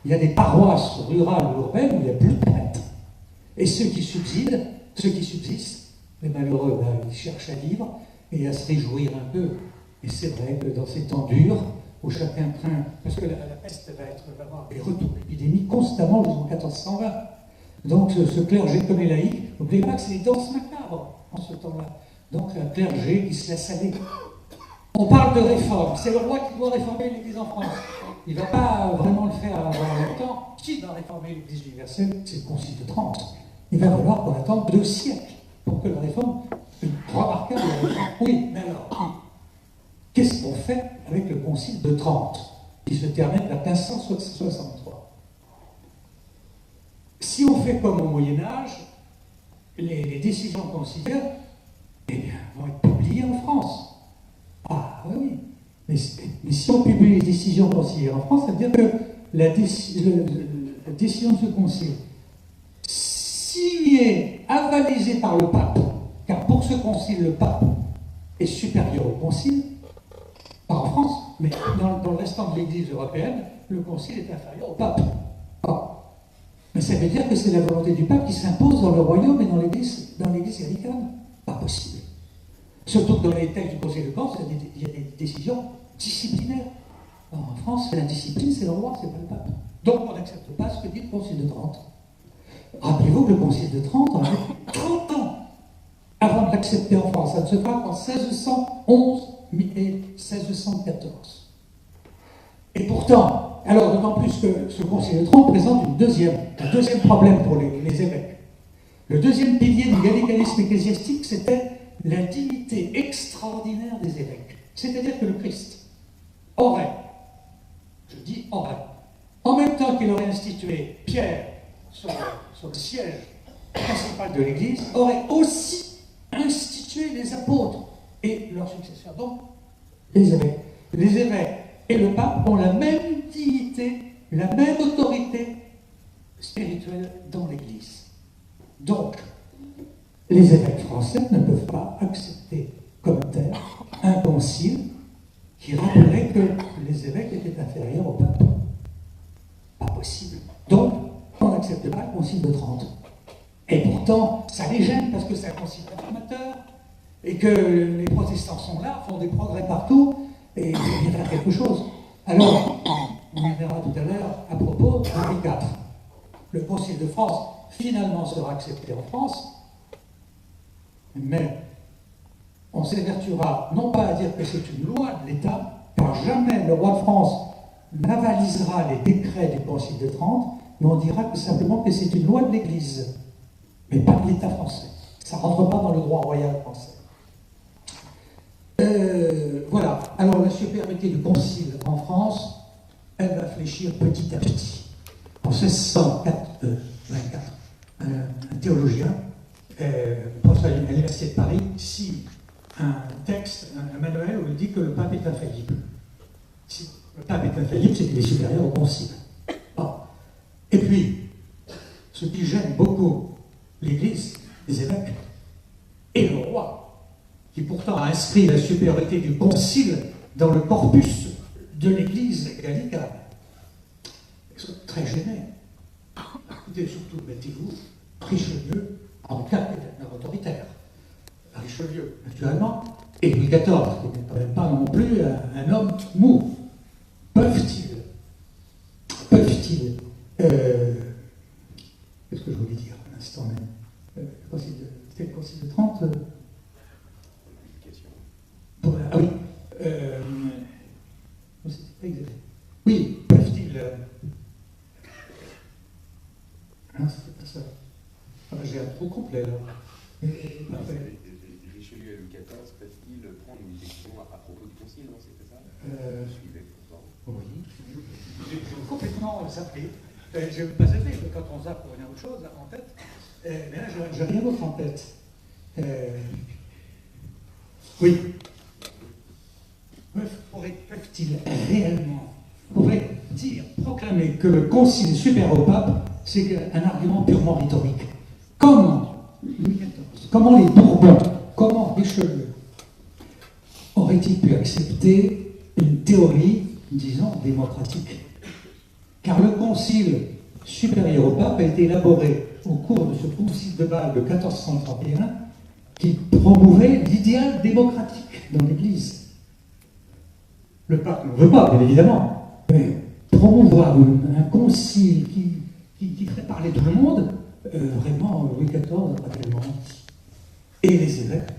Il y a des paroisses rurales ou urbaines où il n'y a plus de prêtres. Et ceux qui subsistent, les malheureux, ils cherchent à vivre et à se réjouir un peu. Et c'est vrai que dans ces temps durs, où chacun craint, parce que la peste va avoir des retours d'épidémie constamment jusqu'en 1420. Donc ce clergé comme les laïcs, n'oubliez pas que c'est des danses macabres en ce temps-là. Donc un clergé qui se laisse aller. On parle de réforme, c'est le roi qui doit réformer l'Église en France. Il ne va pas vraiment le faire avant longtemps. Qui va réformer l'Église universelle? C'est le Concile de Trente. Il va falloir qu'on attende 2 siècles pour que la réforme, une remarquable réforme. Oui, mais alors, qu'est-ce qu'on fait avec le Concile de Trente, qui se termine vers 1563? Si on fait comme au Moyen-Âge, les décisions conciliaires, eh bien, vont être publiées en France. Ah oui, mais si on publie les décisions conciliaires en France, ça veut dire que la décision de ce concile, signée, avalisée par le pape, car pour ce concile, le pape est supérieur au concile, pas en France, mais dans le restant de l'Église européenne, le concile est inférieur au pape. Ah. Mais ça veut dire que c'est la volonté du pape qui s'impose dans le royaume et dans l'Église gallicane. Pas possible. Surtout que dans les textes du Conseil de Corse, il y a des décisions disciplinaires. Alors en France, la discipline, c'est le roi, c'est pas le pape. Donc on n'accepte pas ce que dit le Concile de Trente. Rappelez-vous que le Concile de Trente, on a mis 30 ans avant de l'accepter en France. Ça ne se fera qu'en 1611 et 1614. Et pourtant, alors d'autant plus que ce Concile de Trente présente un deuxième problème pour les évêques. Le deuxième pilier du gallicanisme ecclésiastique, c'était la dignité extraordinaire des évêques. C'est-à-dire que le Christ aurait, je dis aurait, en même temps qu'il aurait institué Pierre sur le siège principal de l'Église, aurait aussi institué les apôtres et leurs successeurs, donc les évêques. Les évêques et le pape ont la même dignité, la même autorité spirituelle dans l'Église. Donc, les évêques français ne peuvent pas accepter comme tel un concile qui rappelait que les évêques étaient inférieurs au pape. Pas possible. Donc, on n'accepte pas le concile de Trente. Et pourtant, ça les gêne parce que c'est un concile réformateur et que les protestants sont là, font des progrès partout et il faut bien faire quelque chose. Alors, on y verra tout à l'heure à propos d'Henri IV. Le concile de France, finalement, sera accepté en France, mais on s'évertuera non pas à dire que c'est une loi de l'État, car jamais le roi de France n'avalisera les décrets du concile de Trente, mais on dira que simplement que c'est une loi de l'Église, mais pas de l'État français. Ça ne rentre pas dans le droit royal français. Voilà. Alors la supériorité du concile en France, elle va fléchir petit à petit. En 1624, un théologien, professeur à l'Université de Paris, signe un texte, un manuel où il dit que le pape est infaillible. Si le pape est infaillible, c'est qu'il est supérieur au concile. Bon. Et puis, ce qui gêne beaucoup l'Église, les évêques, et le roi, qui pourtant a inscrit la supériorité du concile dans le corpus de l'Église gallicane. Ils sont très gênés. Écoutez, surtout, mettez-vous, Richelieu, en cas autoritaire. Richelieu, naturellement, et Louis XIV, qui n'est quand même pas non plus un homme mou. Peuvent-ils qu'est-ce que je voulais dire à l'instant même c'était le concile de Trente ah oui. C'était pas exact. Oui, peuvent-ils. Non, c'était pas ça. Ah, j'ai un trou complet là. Richelieu et Louis XIV peuvent-ils prendre une décision à propos du concile, non? C'était ça? Suivez pourtant. Oui. J'ai complètement zappé. Je ne vais pas zapper, quand on zappe, on a autre chose en tête. Mais là, j'ai rien d'autre en tête. Oui. Peuvent-ils réellement, pourraient dire, proclamer que le concile supérieur au pape, c'est un argument purement rhétorique? Comment Louis XIV, comment les Bourbons, comment Richelieu auraient-ils pu accepter une théorie, disons, démocratique? Car le concile supérieur au pape a été élaboré au cours de ce concile de Bâle de 1431 qui promouvait l'idéal démocratique dans l'Église. Le pape ne veut pas, bien évidemment, mais promouvoir un concile qui ferait parler tout le monde, vraiment, Louis XIV n'a pas tellement dit. Et les évêques,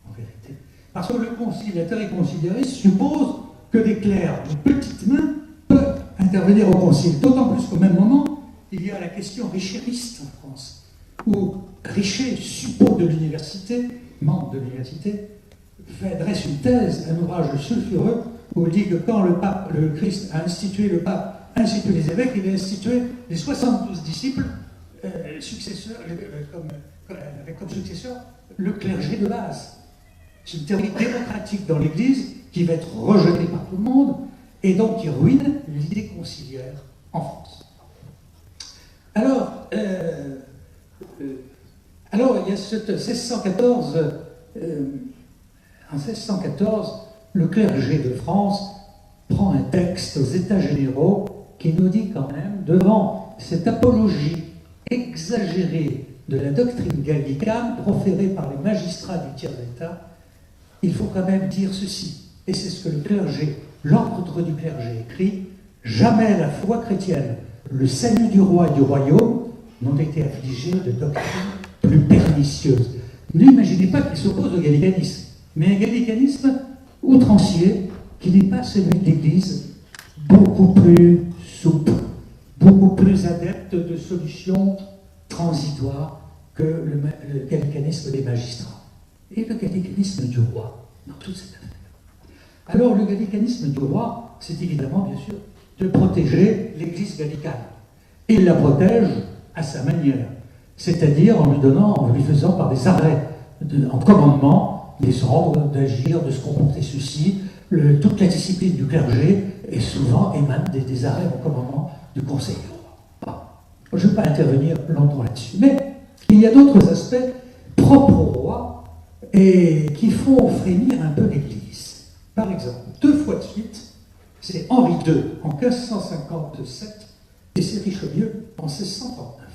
en vérité. Parce que le concile interréconciliariste suppose que des clercs de petites mains peuvent intervenir au concile. D'autant plus qu'au même moment, il y a la question richériste en France, où Richer, suppôt de l'université, membre de l'université, dresse une thèse, un ouvrage sulfureux, où il dit que quand le Christ a institué le pape, institué les évêques, il a institué les 72 disciples, successeurs, avec comme successeur le clergé de base. C'est une théorie démocratique dans l'Église qui va être rejetée par tout le monde et donc qui ruine l'idée conciliaire en France. Alors, il y a cette 1614, en 1614, le clergé de France prend un texte aux États généraux qui nous dit quand même, devant cette apologie exagérée de la doctrine gallicane proférée par les magistrats du tiers-État, il faut quand même dire ceci, et c'est ce que le clergé, l'ordre du clergé écrit: jamais la foi chrétienne, le salut du roi et du royaume n'ont été affligés de doctrines plus pernicieuses. N'imaginez pas qu'il s'oppose au gallicanisme, mais un gallicanisme outrancier qui n'est pas celui de l'Église, beaucoup plus souple, beaucoup plus adepte de solutions transitoires que le gallicanisme des magistrats et le gallicanisme du roi dans toute cette affaire. Alors le gallicanisme du roi, c'est évidemment bien sûr de protéger l'Église gallicane. Il la protège à sa manière, c'est-à-dire en lui faisant par des arrêts en commandement des ordres d'agir, de se comporter ceci. Toute la discipline du clergé est souvent émane des arrêts en commandement du Conseil du roi. Je ne vais pas intervenir longtemps là-dessus, mais il y a d'autres aspects propres au roi et qui font frémir un peu l'Église. Par exemple, 2 fois de suite, c'est Henri II en 1557 et c'est Richelieu en 1639.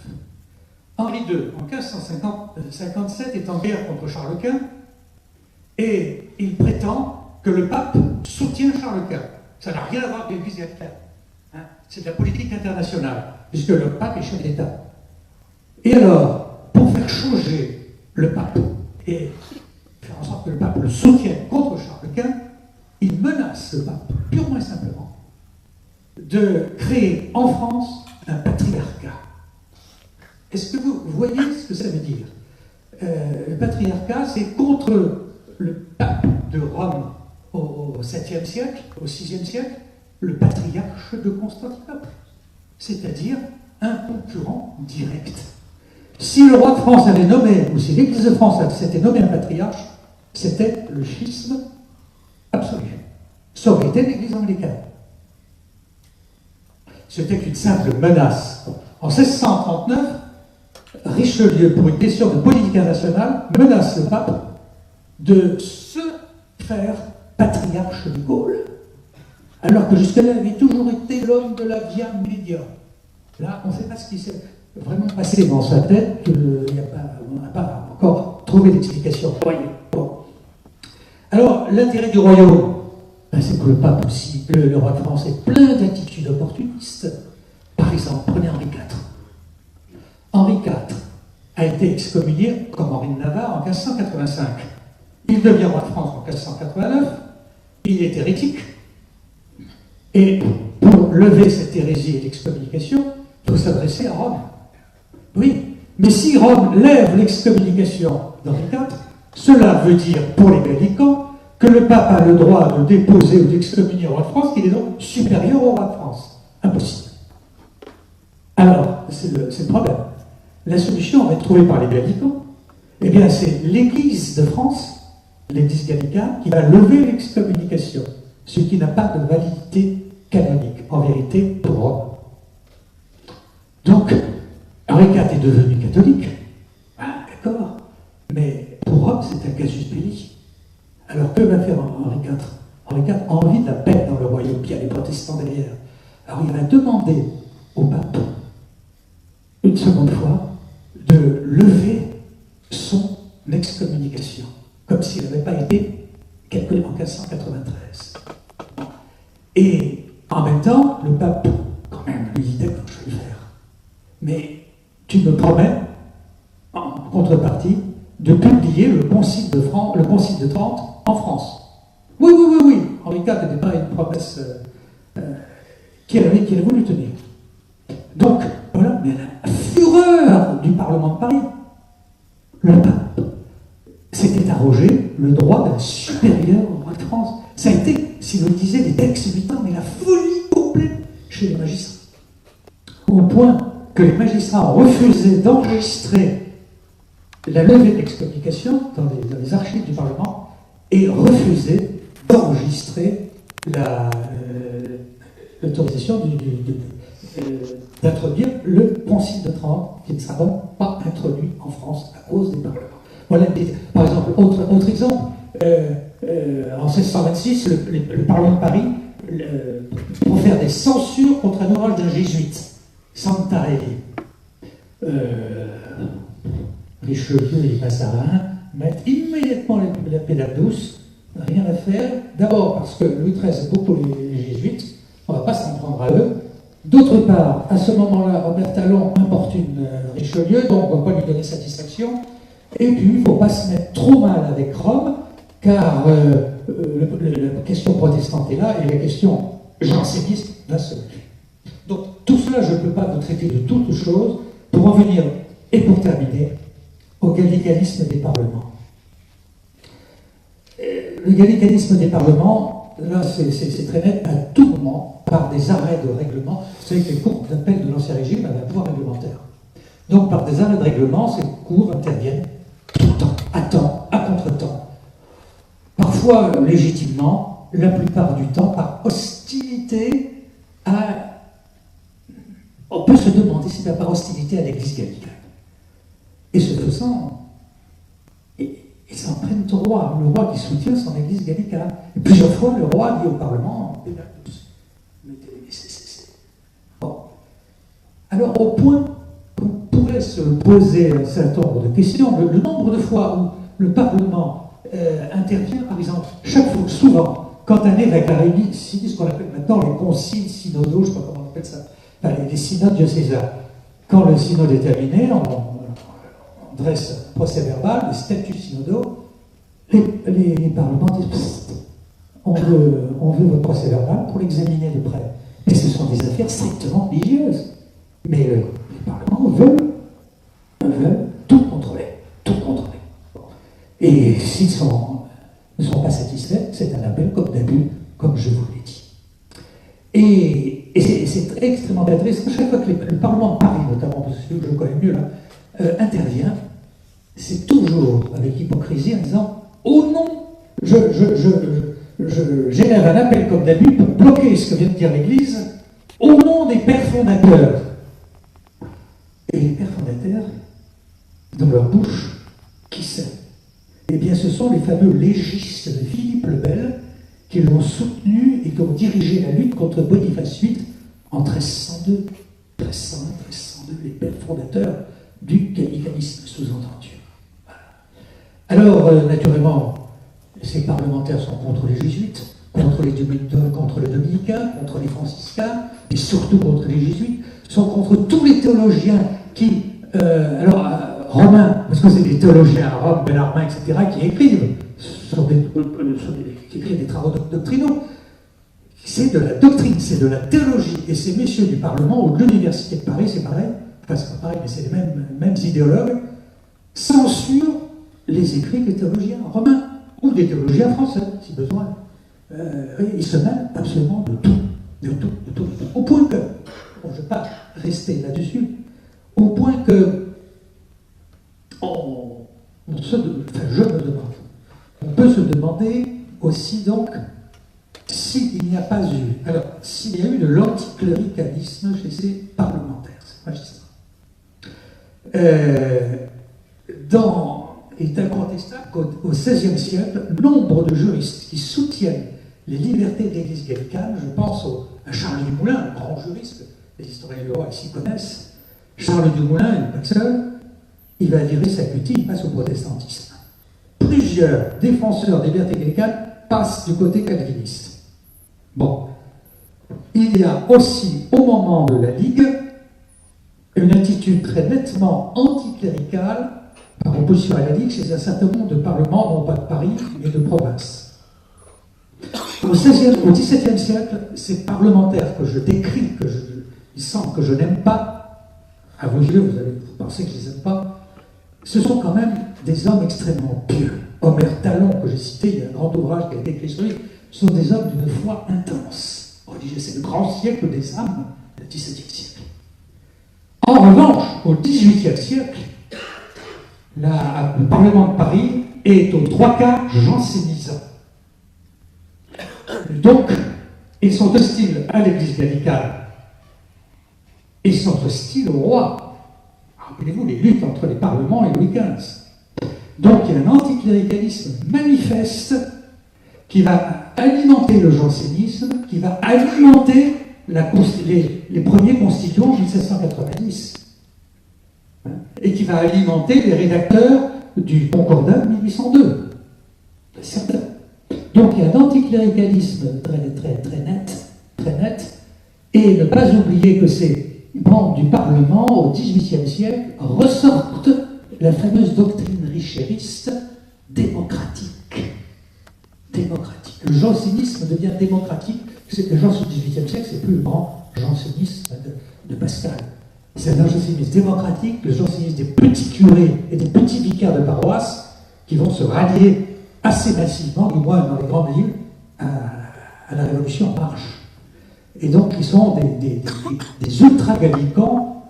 Henri II en 1557 est en guerre contre Charles Quint et il prétend que le pape soutient Charles Quint. Ça n'a rien à voir avec l'Église gallicane. Hein? C'est de la politique internationale, puisque le pape est chef d'État. Et alors, pour faire changer le pape et faire en sorte que le pape le soutienne contre Charles Quint, il menace le pape, purement et simplement, de créer en France un patriarcat. Est-ce que vous voyez ce que ça veut dire? Le patriarcat, c'est contre le pape de Rome au 7e siècle, au 6e siècle, le patriarche de Constantinople, c'est-à-dire un concurrent direct. Si le roi de France avait nommé, ou si l'Église de France s'était nommé un patriarche, c'était le schisme absolu. Ça aurait été l'Église anglicane. C'était une simple menace. En 1639, Richelieu, pour une question de politique internationale, menace le pape de se faire patriarche de Gaulle. Alors que jusque-là, il avait toujours été l'homme de la via media. Là, on ne sait pas ce qui s'est vraiment passé dans sa tête, on n'a pas encore trouvé d'explication. Bon. Alors, l'intérêt du royaume, c'est que le pape aussi, le roi de France, est plein d'attitudes opportunistes. Par exemple, prenez Henri IV. Henri IV a été excommunié, comme Henri de Navarre, en 1585. Il devient roi de France en 1589. Il est hérétique. Et pour lever cette hérésie et l'excommunication, il faut s'adresser à Rome. Oui, mais si Rome lève l'excommunication d'Henri IV, cela veut dire, pour les gallicans, que le pape a le droit de déposer ou d'excommunier le roi de France, qu'il est donc supérieur au roi de France. Impossible. Alors, c'est le problème. La solution va être trouvée par les gallicans. Eh bien, c'est l'Église de France, l'Église gallicane, qui va lever l'excommunication, ce qui n'a pas de validité canonique, en vérité, pour Rome. Donc, Henri IV est devenu catholique. Ah, d'accord. Mais pour Rome, c'est un casus belli. Alors, que va faire Henri IV? Henri IV a envie de la paix dans le royaume, puis il y a les protestants derrière. Alors, il va demander au pape, une seconde fois, de lever son excommunication, comme s'il n'avait pas été calculé en 1593. Et en même temps, le pape, quand même, lui dit d'accord, je vais le faire. Mais tu me promets, en contrepartie, de publier le Concile de Trente en France. Oui. Henri IV n'était pas une promesse qu'il avait voulu tenir. Donc, voilà, mais la fureur du Parlement de Paris, le pape s'était arrogé le droit d'un supérieur au roi de France. Ça a été, si vous le disiez, des textes militants, mais la folie complète chez les magistrats. Au point que les magistrats ont refusé d'enregistrer la levée de l'excommunication dans les archives du Parlement et refusé d'enregistrer l'autorisation d'introduire le Concile de Trente, qui ne sera donc pas introduit en France à cause des parlements. Voilà, par exemple, autre exemple, en 1626, le Parlement de Paris profère des censures contre un ouvrage d'un jésuite, Santarelli. Richelieu et Mazarin mettent immédiatement la pédale douce, rien à faire. D'abord parce que Louis XIII aime beaucoup les jésuites, on ne va pas s'en prendre à eux. D'autre part, à ce moment-là, Robert Talon importune Richelieu, donc on ne va pas lui donner satisfaction. Et puis, il ne faut pas se mettre trop mal avec Rome, car la question protestante est là et la question janséniste va se lever. Donc, tout cela, je ne peux pas vous traiter de toutes choses pour en venir, et pour terminer, au gallicanisme des parlements. Le gallicanisme des parlements, là, c'est très net, à tout moment, par des arrêts de règlement. Vous savez que les cours d'appel de l'Ancien Régime avaient un pouvoir réglementaire. Donc, par des arrêts de règlement, ces cours interviennent tout le temps, à temps, à contre-temps. Parfois légitimement, la plupart du temps par hostilité à on peut se demander si par hostilité à l'Église gallicane. Et ce faisant, ils s'en prennent au roi, le roi qui soutient son Église gallicane. Et plusieurs fois, le roi dit au Parlement, bon. Alors, au point qu'on pourrait se poser un certain nombre de questions, le nombre de fois où le Parlement intervient, par exemple, chaque fois, souvent, quand un évêque a réuni ce qu'on appelle maintenant les conciles synodaux, je ne sais pas comment on appelle ça, enfin, les synodes diocésains. Quand le synode est terminé, on dresse un procès-verbal, les statuts synodaux, les parlements disent on veut votre procès-verbal pour l'examiner de près. Et ce sont des affaires strictement religieuses. Mais les parlements veulent tout contrôler. Tout contrôler. Et s'ils ne sont pas satisfaits, c'est un appel comme d'abus, comme je vous l'ai dit. Et c'est extrêmement intéressant. Chaque fois que le Parlement de Paris, notamment, celui que je connais mieux là, intervient, c'est toujours avec hypocrisie en disant oh non, j'élève un appel comme d'abus pour bloquer ce que vient de dire l'Église au nom des pères fondateurs. Et les pères fondateurs, dans leur bouche, qui c'est? Eh bien, ce sont les fameux légistes de Philippe le Bel qui l'ont soutenu et qui ont dirigé la lutte contre Boniface VIII en 1302. 1302, les pères fondateurs du gallicanisme sous-entendu. Voilà. Alors, naturellement, ces parlementaires sont contre les jésuites, contre les dominicains, contre les franciscains, et surtout contre les jésuites, sont contre tous les théologiens qui, romains, parce que c'est des théologiens à Rome, Bellarmin, etc., qui écrivent, qui écrivent des travaux doctrinaux. C'est de la doctrine, c'est de la théologie, et ces messieurs du Parlement ou de l'Université de Paris, c'est pareil, enfin c'est pas pareil, mais c'est les mêmes idéologues, censurent les écrits des théologiens romains, ou des théologiens français, si besoin. Ils se mêlent absolument de tout. Au point que, bon, je ne vais pas rester là-dessus, au point que, je me demande, on peut se demander aussi donc, s'il n'y a pas eu, alors, s'il y a eu de l'anticléricalisme chez ces parlementaires, ces magistrats. Il est incontestable qu'au XVIe siècle, nombre de juristes qui soutiennent les libertés de l'Église gallicane, je pense à Charles Dumoulin, un grand juriste, les historiens du roi ici connaissent. Charles Dumoulin, il n'est pas seul, il va virer sa cutie, il passe au protestantisme. Plusieurs défenseurs des libertés gallicanes passent du côté calviniste. Bon, il y a aussi, au moment de la Ligue, une attitude très nettement anticléricale par opposition à la Ligue chez un certain nombre de parlements, non pas de Paris, mais de province. Au XVIIe siècle, ces parlementaires que je décris, il semble que je n'aime pas, à vos yeux, vous allez penser que je ne les aime pas, ce sont quand même des hommes extrêmement pieux. Omer Talon, que j'ai cité, il y a un grand ouvrage qui a été écrit sur lui, ce sont des hommes d'une foi intense. Religieux, c'est le grand siècle des âmes, le XVIIe siècle. En revanche, au XVIIIe siècle, le Parlement de Paris est aux 3/4 jansénisant. Donc, ils sont hostiles à l'Église gallicane. Ils sont hostiles au roi. Rappelez-vous les luttes entre les parlements et Louis XV. Donc, il y a un anticléricalisme manifeste qui va alimenter le jansénisme, qui va alimenter les premiers constituants en 1790. Et qui va alimenter les rédacteurs du Concordat de 1802. C'est certain. Donc il y a un anticléricalisme très net, et ne pas oublier que ces membres du Parlement, au XVIIIe siècle, ressortent la fameuse doctrine richériste démocratique. Le jansénisme devient démocratique. Les gens du XVIIIe siècle, c'est plus le grand jansénisme de Pascal. C'est un jansénisme démocratique, le jansénisme des petits curés et des petits vicaires de paroisse qui vont se rallier assez massivement, du moins dans les grandes villes, à la Révolution en marche. Et donc, ils sont des ultra-gallicans,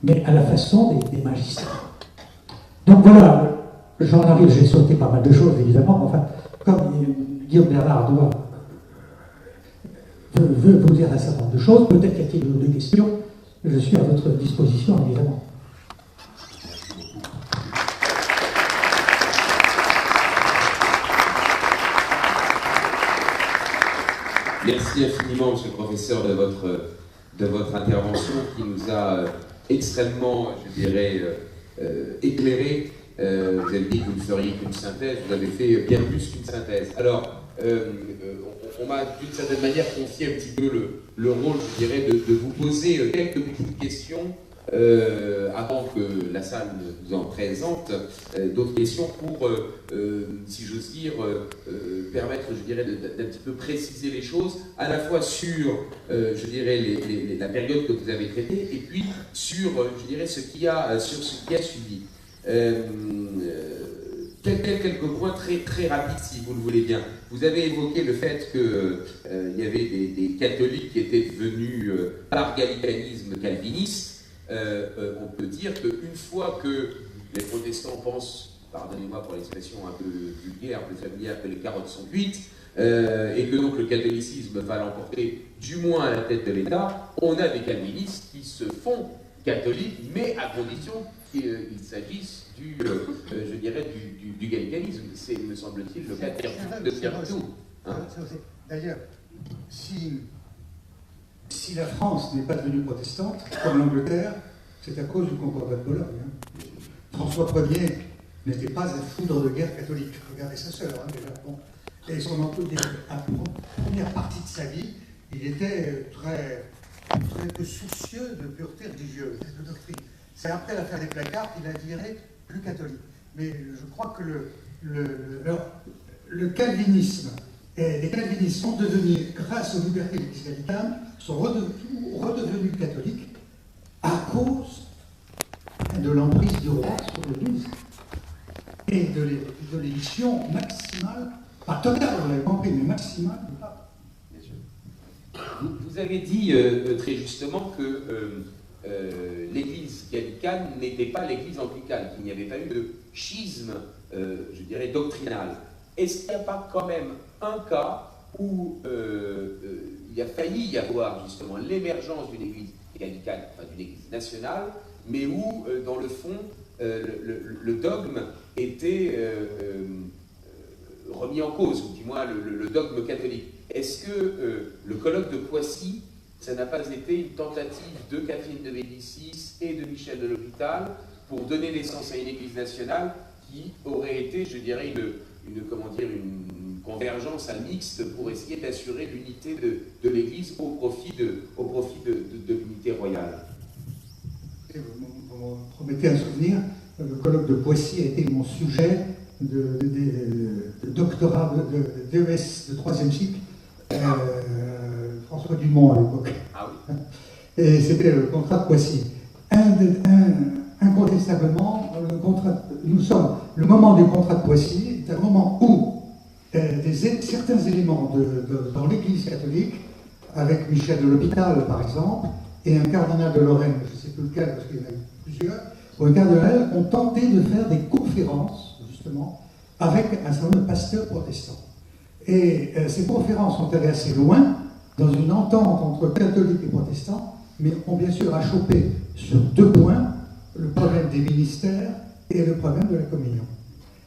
mais à la façon des magistrats. Donc voilà, j'en arrive, j'ai sauté pas mal de choses, évidemment, mais enfin, comme Guillaume Bernard veut vous dire un certain nombre de choses, peut-être y a-t-il des questions. je suis à votre disposition, évidemment. Merci infiniment, monsieur le professeur, de votre intervention qui nous a extrêmement, je dirais, éclairé. Vous avez dit que vous ne feriez qu'une synthèse, vous avez fait bien plus qu'une synthèse. Alors, on m'a d'une certaine manière confié un petit peu le rôle, je dirais, de vous poser quelques petites questions avant que la salle ne vous en présente, d'autres questions pour, si j'ose dire, permettre, je dirais, d'un petit peu préciser les choses, à la fois sur, je dirais, la période que vous avez traitée, et puis sur, je dirais, ce qui a suivi. Quelques points très rapides, si vous le voulez bien. Vous avez évoqué le fait qu'il y avait des catholiques qui étaient devenus, par gallicanisme, calvinistes. On peut dire qu'une fois que les protestants pensent, pardonnez-moi pour l'expression un peu vulgaire, un peu familière, que les carottes sont cuites, et que donc le catholicisme va l'emporter du moins à la tête de l'État, on a des calvinistes qui se font catholiques, mais à condition qu'il s'agisse je dirais, du gallicanisme. C'est, me semble-t-il, le cas de tout. Hein. D'ailleurs, si la France n'est pas devenue protestante, comme l'Angleterre, c'est à cause du Concordat de Bologne. Hein. François Ier n'était pas un foudre de guerre catholique. Regardez sa sœur, hein, déjà. Bon. Et la première partie de sa vie, il était très peu soucieux de pureté religieuse, de doctrine. C'est après l'affaire des placards qu'il a viré plus catholique. Mais je crois que le calvinisme et les calvinistes sont devenus, grâce aux libertés épiscopales, sont redevenus catholiques à cause de l'emprise du roi sur l'Église et de l'édition maximale, pas totale, vous l'avez compris, mais maximale du pape. Bien sûr. Vous avez dit très justement que l'Église gallicane n'était pas l'Église anglicane, qu'il n'y avait pas eu de schisme, je dirais, doctrinal. Est-ce qu'il n'y a pas quand même un cas où il a failli y avoir justement l'émergence d'une Église gallicane, enfin d'une Église nationale, mais où, dans le fond, le dogme était remis en cause, ou du moins le dogme catholique? Est-ce que le colloque de Poissy, ça n'a pas été une tentative de Catherine de Médicis et de Michel de l'Hôpital pour donner naissance à une Église nationale qui aurait été, je dirais, une convergence, un mixte pour essayer d'assurer l'unité de l'Église au profit de l'unité royale? Vous me promettez un souvenir, le colloque de Poissy a été mon sujet de doctorat de DES de 3e cycle, François Dumont à l'époque. Ah oui. Et c'était le contrat de Poissy. Incontestablement, le moment du contrat de Poissy est un moment où certains éléments dans l'Église catholique, avec Michel de l'Hôpital par exemple, et un cardinal de Lorraine, je ne sais plus lequel parce qu'il y en a eu plusieurs, ou un cardinal, ont tenté de faire des conférences, justement, avec un certain nombre de pasteurs protestants. Et ces conférences sont allées assez loin, dans une entente entre catholiques et protestants, mais ont bien sûr achoppé sur 2 points, le problème des ministères et le problème de la communion.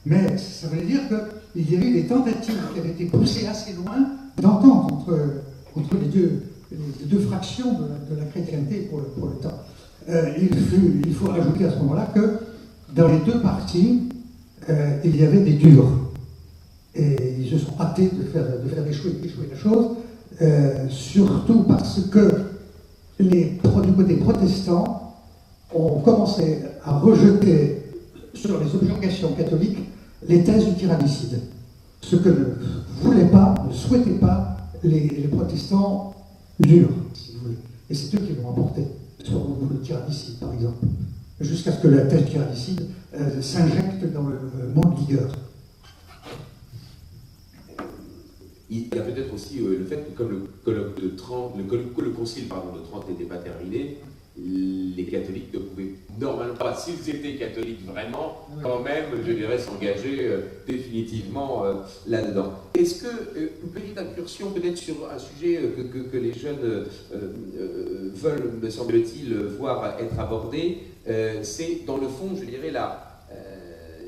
Mais ça veut dire qu'il y a eu des tentatives qui avaient été poussées assez loin d'entente entre les deux fractions de la chrétienté pour le temps. Il faut rajouter à ce moment-là que dans les 2 parties, il y avait des durs. Et ils se sont hâtés de faire échouer la chose, surtout parce que du côté protestant, on commençait à rejeter sur les objurgations catholiques les thèses du tyrannicide. Ce que ne souhaitaient pas les protestants durs, si vous voulez. Et c'est eux qui l'ont emporté sur le tyrannicide, par exemple, jusqu'à ce que la thèse tyrannicide s'injecte dans le monde vigueur. Il y a peut-être aussi le fait que comme le concile de Trente n'était pas terminé, les catholiques ne pouvaient normalement pas, s'ils étaient catholiques vraiment, quand même, je dirais, s'engager définitivement là-dedans. Est-ce que, une petite incursion peut-être sur un sujet que les jeunes veulent, me semble-t-il, voir être abordé, c'est dans le fond, je dirais,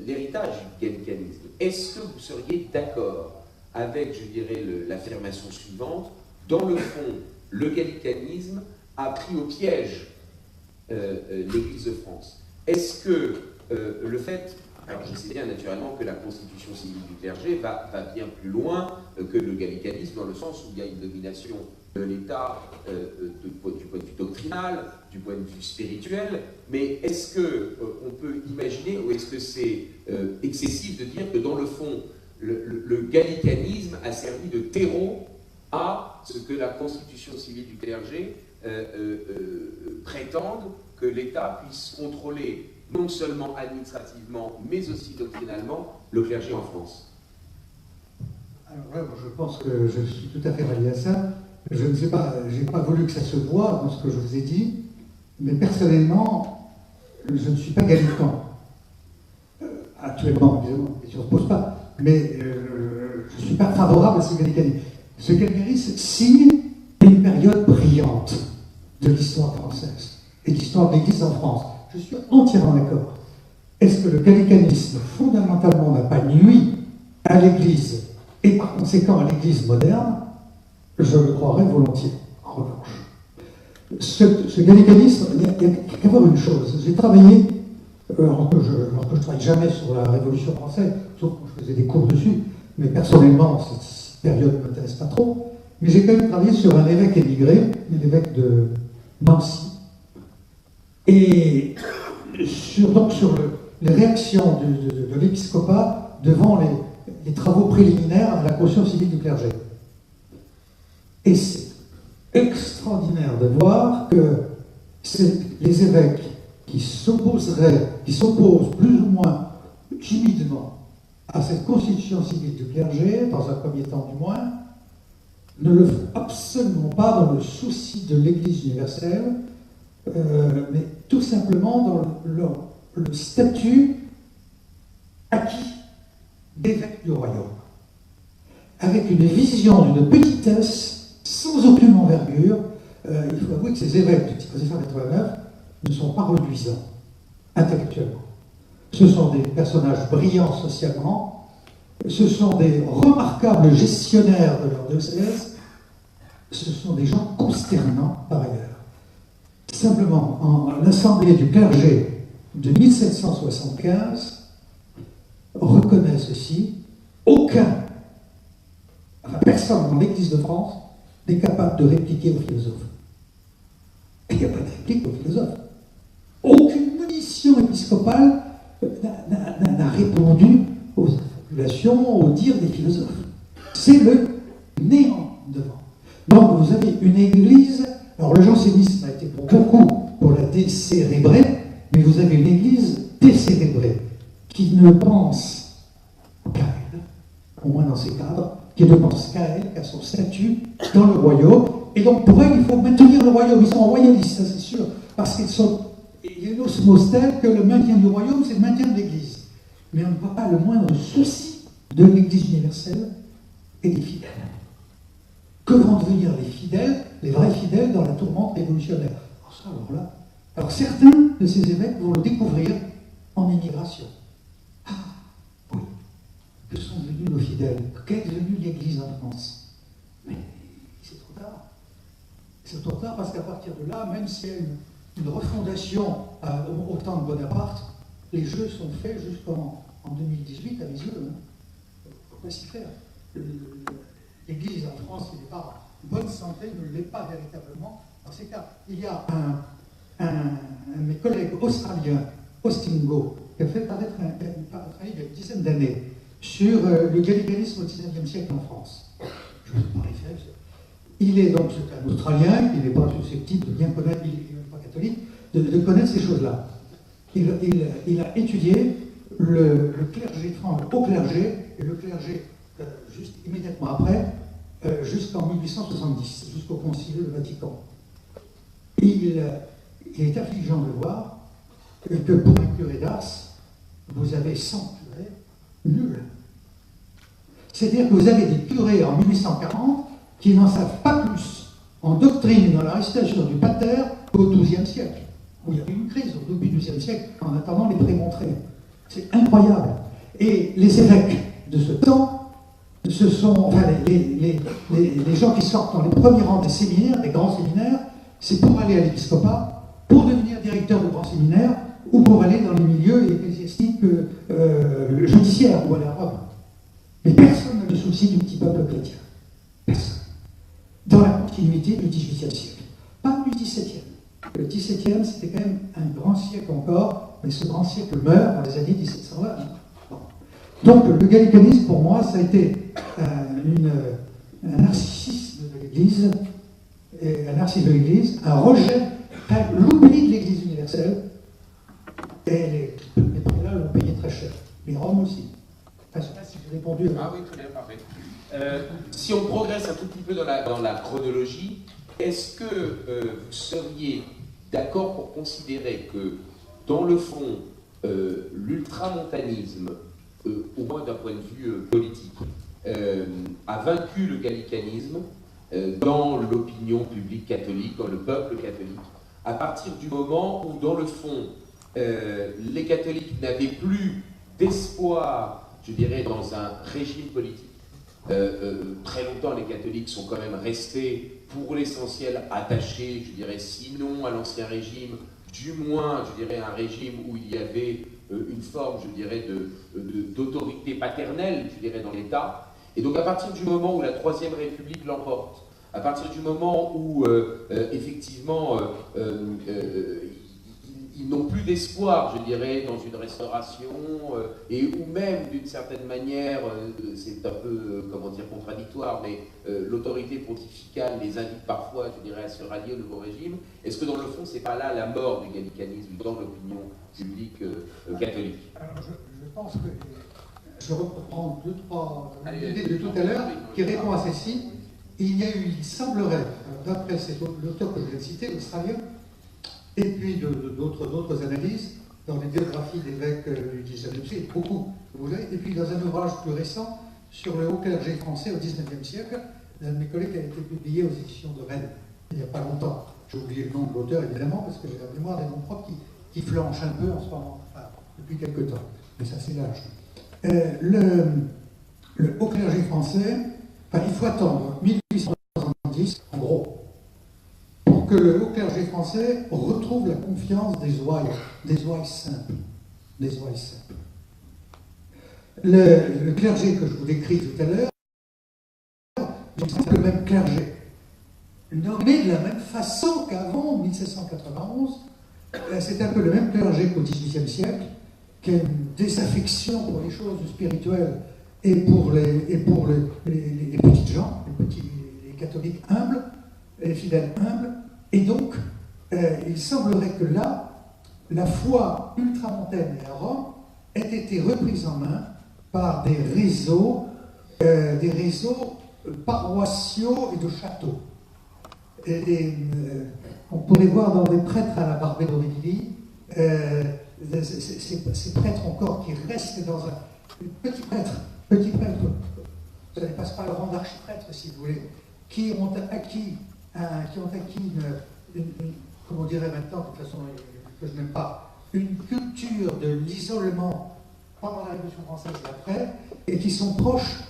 l'héritage du gallicanisme. Est-ce que vous seriez d'accord avec, je dirais, l'affirmation suivante: dans le fond, le gallicanisme a pris au piège l'Église de France? Est-ce que le fait, alors je sais bien naturellement que la constitution civile du clergé va bien plus loin que le gallicanisme, dans le sens où il y a une domination de l'État du point de vue doctrinal, du point de vue spirituel, mais est-ce qu'on peut imaginer, ou est-ce que c'est excessif de dire que dans le fond, le gallicanisme a servi de terreau à ce que la constitution civile du clergé prétende que l'État puisse contrôler non seulement administrativement, mais aussi doctrinalement, le clergé en France? Alors là, je pense que je suis tout à fait rallié à ça. Je ne sais pas, je n'ai pas voulu que ça se voie dans ce que je vous ai dit, mais personnellement, je ne suis pas gallican. Actuellement, évidemment, la question ne se pose pas, mais je ne suis pas favorable à ce gallicanisme. Ce gallicanisme signe une période brillante de l'histoire française et de l'histoire de l'Église en France. Je suis entièrement d'accord. Est-ce que le gallicanisme, fondamentalement, n'a pas nui à l'Église et par conséquent à l'Église moderne? Je le croirais volontiers, en revanche. Ce gallicanisme, il n'y a qu'à voir une chose. J'ai travaillé, alors que je ne travaille jamais sur la Révolution française, sauf quand je faisais des cours dessus, mais personnellement, cette période ne m'intéresse pas trop, mais j'ai quand même travaillé sur un évêque émigré, l'évêque de Nancy, et sur les réactions de l'épiscopat devant les travaux préliminaires à la caution civile du clergé. Et c'est extraordinaire de voir que les évêques qui s'opposent plus ou moins timidement à cette constitution civile du clergé, dans un premier temps du moins, ne le font absolument pas dans le souci de l'Église universelle, mais tout simplement dans le statut acquis d'évêque du royaume, avec une vision d'une petitesse sans aucune envergure. Il faut avouer que ces évêques du Titre 89 ne sont pas reluisants intellectuellement. Ce sont des personnages brillants socialement, ce sont des remarquables gestionnaires de leur diocèse, ce sont des gens consternants par ailleurs. Simplement, en l'Assemblée du clergé de 1775 reconnaît ceci: personne dans l'Église de France n'est capable de répliquer aux philosophes. Et il n'y a pas de réplique aux philosophes. Aucune munition épiscopale n'a répondu aux populations, aux dires des philosophes. C'est le néant devant. Donc vous avez une Église, alors le jansénisme a été pour beaucoup pour la décérébrer, mais vous avez une Église décérébrée, qui ne pense qu'à elle, au moins dans ses cadres, qui ne pense qu'à elle, qu'à son statut dans le royaume. Et donc pour elle, il faut maintenir le royaume. Ils sont royalistes, ça c'est sûr, parce il y a une osmose telle que le maintien du royaume, c'est le maintien de l'Église. Mais on ne voit pas le moindre souci de l'Église universelle et des fidèles. Que vont devenir les fidèles, les vrais fidèles, dans la tourmente révolutionnaire? Alors certains de ces évêques vont le découvrir en émigration. Ah, oui, que sont devenus nos fidèles? Qu'est devenue l'Église en France? Mais c'est trop tard. C'est trop tard parce qu'à partir de là, même s'il y a une refondation au temps de Bonaparte, les jeux sont faits jusqu'en 2018 à mes yeux. Il ne faut pas s'y faire. L'Église en France, qui n'est pas en bonne santé, ne l'est pas véritablement. Dans ces cas, il y a un de mes collègues australiens, Austin-Go, qui a fait paraître un livre il y a une dizaine d'années sur le gallicanisme au XIXe siècle en France. Je ne vais pas référer. Il est donc un Australien qui n'est pas susceptible de bien connaître, il n'est pas catholique, de connaître ces choses-là. Il a étudié le clergé, enfin, le haut clergé, et le clergé juste immédiatement après, jusqu'en 1870, jusqu'au Concile du Vatican. Il il est affligeant de voir que pour un curé d'Ars, vous avez 100 curés nuls. C'est-à-dire que vous avez des curés en 1840 qui n'en savent pas plus en doctrine et dans la récitation du pater qu'au XIIe siècle, où il y a eu une crise au début du XIIe siècle en attendant les prémontrés. C'est incroyable. Et les évêques de ce temps, ce sont, enfin, les gens qui sortent dans les premiers rangs des séminaires, des grands séminaires, c'est pour aller à l'épiscopat, pour devenir directeur de grands séminaires, ou pour aller dans les milieux ecclésiastiques judiciaires, ou aller à Rome. Mais personne ne se soucie du petit peuple chrétien. Personne. Dans la continuité du XVIIIe siècle. Pas du XVIIe. Le XVIIe, c'était quand même un grand siècle encore, mais ce grand siècle meurt dans les années 1720. Bon. Donc le gallicanisme, pour moi, ça a été un narcissisme de l'Église, un rejet, l'oubli de l'Église universelle, et les prélats l'ont payé très cher. Les Roms aussi. Enfin, je ne sais pas si j'ai répondu. Ah oui, très bien, parfait. Si on progresse un tout petit peu dans la chronologie, est-ce que vous seriez d'accord pour considérer que, dans le fond, l'ultramontanisme, au moins d'un point de vue politique, a vaincu le gallicanisme dans l'opinion publique catholique, dans le peuple catholique, à partir du moment où, dans le fond, les catholiques n'avaient plus d'espoir, je dirais, dans un régime politique. Très longtemps, les catholiques sont quand même restés, pour l'essentiel, attachés, je dirais, sinon à l'ancien régime, du moins, je dirais, un régime où il y avait une forme, je dirais, d'autorité paternelle, je dirais, dans l'État. Et donc, à partir du moment où la Troisième République l'emporte, à partir du moment où, effectivement, ils n'ont plus d'espoir, je dirais, dans une restauration, et ou même, d'une certaine manière, c'est un peu, comment dire, contradictoire, mais l'autorité pontificale les invite parfois, je dirais, à se rallier au nouveau régime. Est-ce que, dans le fond, c'est pas là la mort du gallicanisme dans l'opinion publique catholique? Alors, je pense que je reprends deux, trois idées de tout à l'heure qui répond à celle-ci. Il semblerait, d'après l'auteur que je viens de citer, l'Australien, et puis d'autres analyses, dans les biographies d'évêques du XIXe siècle, beaucoup, vous voyez, et puis dans un ouvrage plus récent sur le haut clergé français au XIXe siècle, l'un de mes collègues qui a été publié aux éditions de Rennes, il n'y a pas longtemps. J'ai oublié le nom de l'auteur, évidemment, parce que j'ai la mémoire des noms propres qui flanchent un peu en ce moment, enfin, depuis quelque temps, mais ça c'est l'âge. Le haut clergé français, enfin, il faut attendre 1870, en gros, pour que le haut clergé français retrouve la confiance des ouailles simples. Le clergé que je vous décris tout à l'heure, c'est le même clergé, nommé de la même façon qu'avant 1791, c'est un peu le même clergé qu'au XVIIIe siècle, qui a une désaffection pour les choses spirituelles et pour les petites gens, les catholiques humbles, les fidèles humbles. Et donc, il semblerait que là, la foi ultramontaine à Rome ait été reprise en main par des réseaux paroissiaux et de châteaux. On pourrait voir dans les prêtres à la Barbero-Vigili, ces prêtres encore qui restent dans un petit prêtre, ça ne passe pas le rang d'archiprêtre si vous voulez, qui ont acquis comment on dirait maintenant, de toute façon que je n'aime pas, une culture de l'isolement pendant la Révolution française et après, et qui sont proches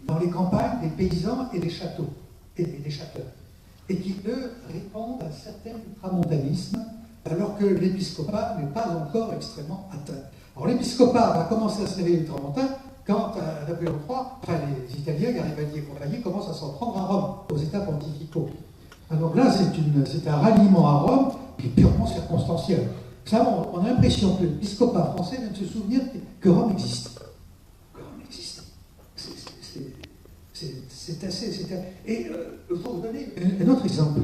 dans les campagnes des paysans et des châteaux, et des châteurs, et qui, eux, répondent à un certain ultramontanisme, alors que l'épiscopat n'est pas encore extrêmement atteint. Alors l'épiscopat va commencer à se réveiller ultramontain quand Napoléon III, enfin les Italiens, Garibaldi et compagnie, commencent à s'en prendre à Rome, aux États pontificaux. Donc là, c'est un ralliement à Rome, puis purement circonstanciel. Ça, on a l'impression que l'épiscopat français vient de se souvenir que Rome existe. Rome existe. C'est assez... Et je vais vous donner un autre exemple.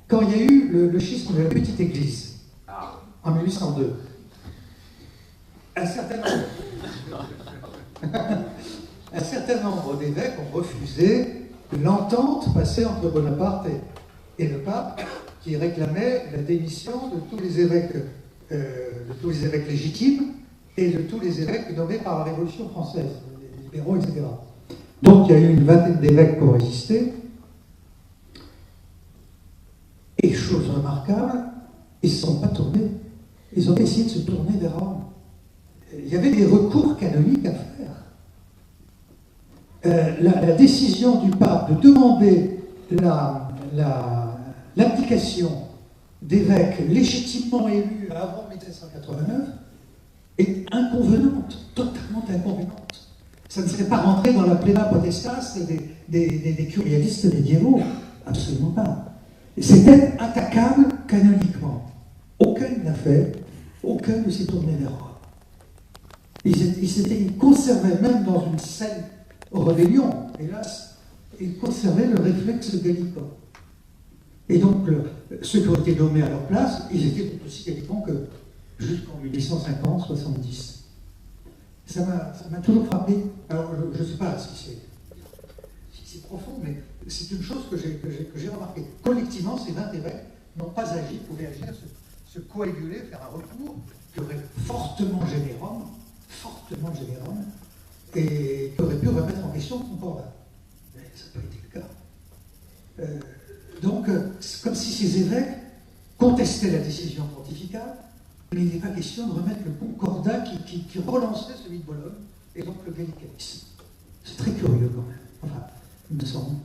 Quand il y a eu le schisme de la petite église, en 1802, un certain nombre d'évêques ont refusé l'entente passée entre Bonaparte et le pape, qui réclamait la démission de tous les évêques légitimes et de tous les évêques nommés par la Révolution française, les libéraux, etc. Donc il y a eu une vingtaine d'évêques qui ont résisté. Et chose remarquable, ils ne se sont pas tournés. Ils ont essayé de se tourner vers Rome. Il y avait des recours canoniques à faire. La décision du pape de demander l'abdication d'évêques légitimement élus avant 1789 est inconvenante, totalement inconvenante. Ça ne serait pas rentré dans la plena potestas des curialistes médiévaux, absolument pas. C'était attaquable canoniquement. Aucun ne l'a fait, aucun ne s'est tourné vers Rome. Ils conservaient, même dans une saine rébellion, hélas, ils conservaient le réflexe gallican. Et donc, ceux qui ont été nommés à leur place, ils étaient tout aussi gallicans que jusqu'en 1850-70. Ça m'a toujours frappé. Alors, je ne sais pas si c'est profond, mais c'est une chose que j'ai remarqué. Collectivement, ces 20 évêques n'ont pas agi, pouvaient agir, se coaguler, faire un recours qui aurait fortement gêné Rome, et qui aurait pu remettre en question le concordat. Mais ça n'a pas été le cas. Donc, c'est comme si ces évêques contestaient la décision pontificale, mais il n'est pas question de remettre le concordat qui relançait celui de Bologne, et donc le gallicanisme. C'est très curieux quand même. Enfin, il me semble.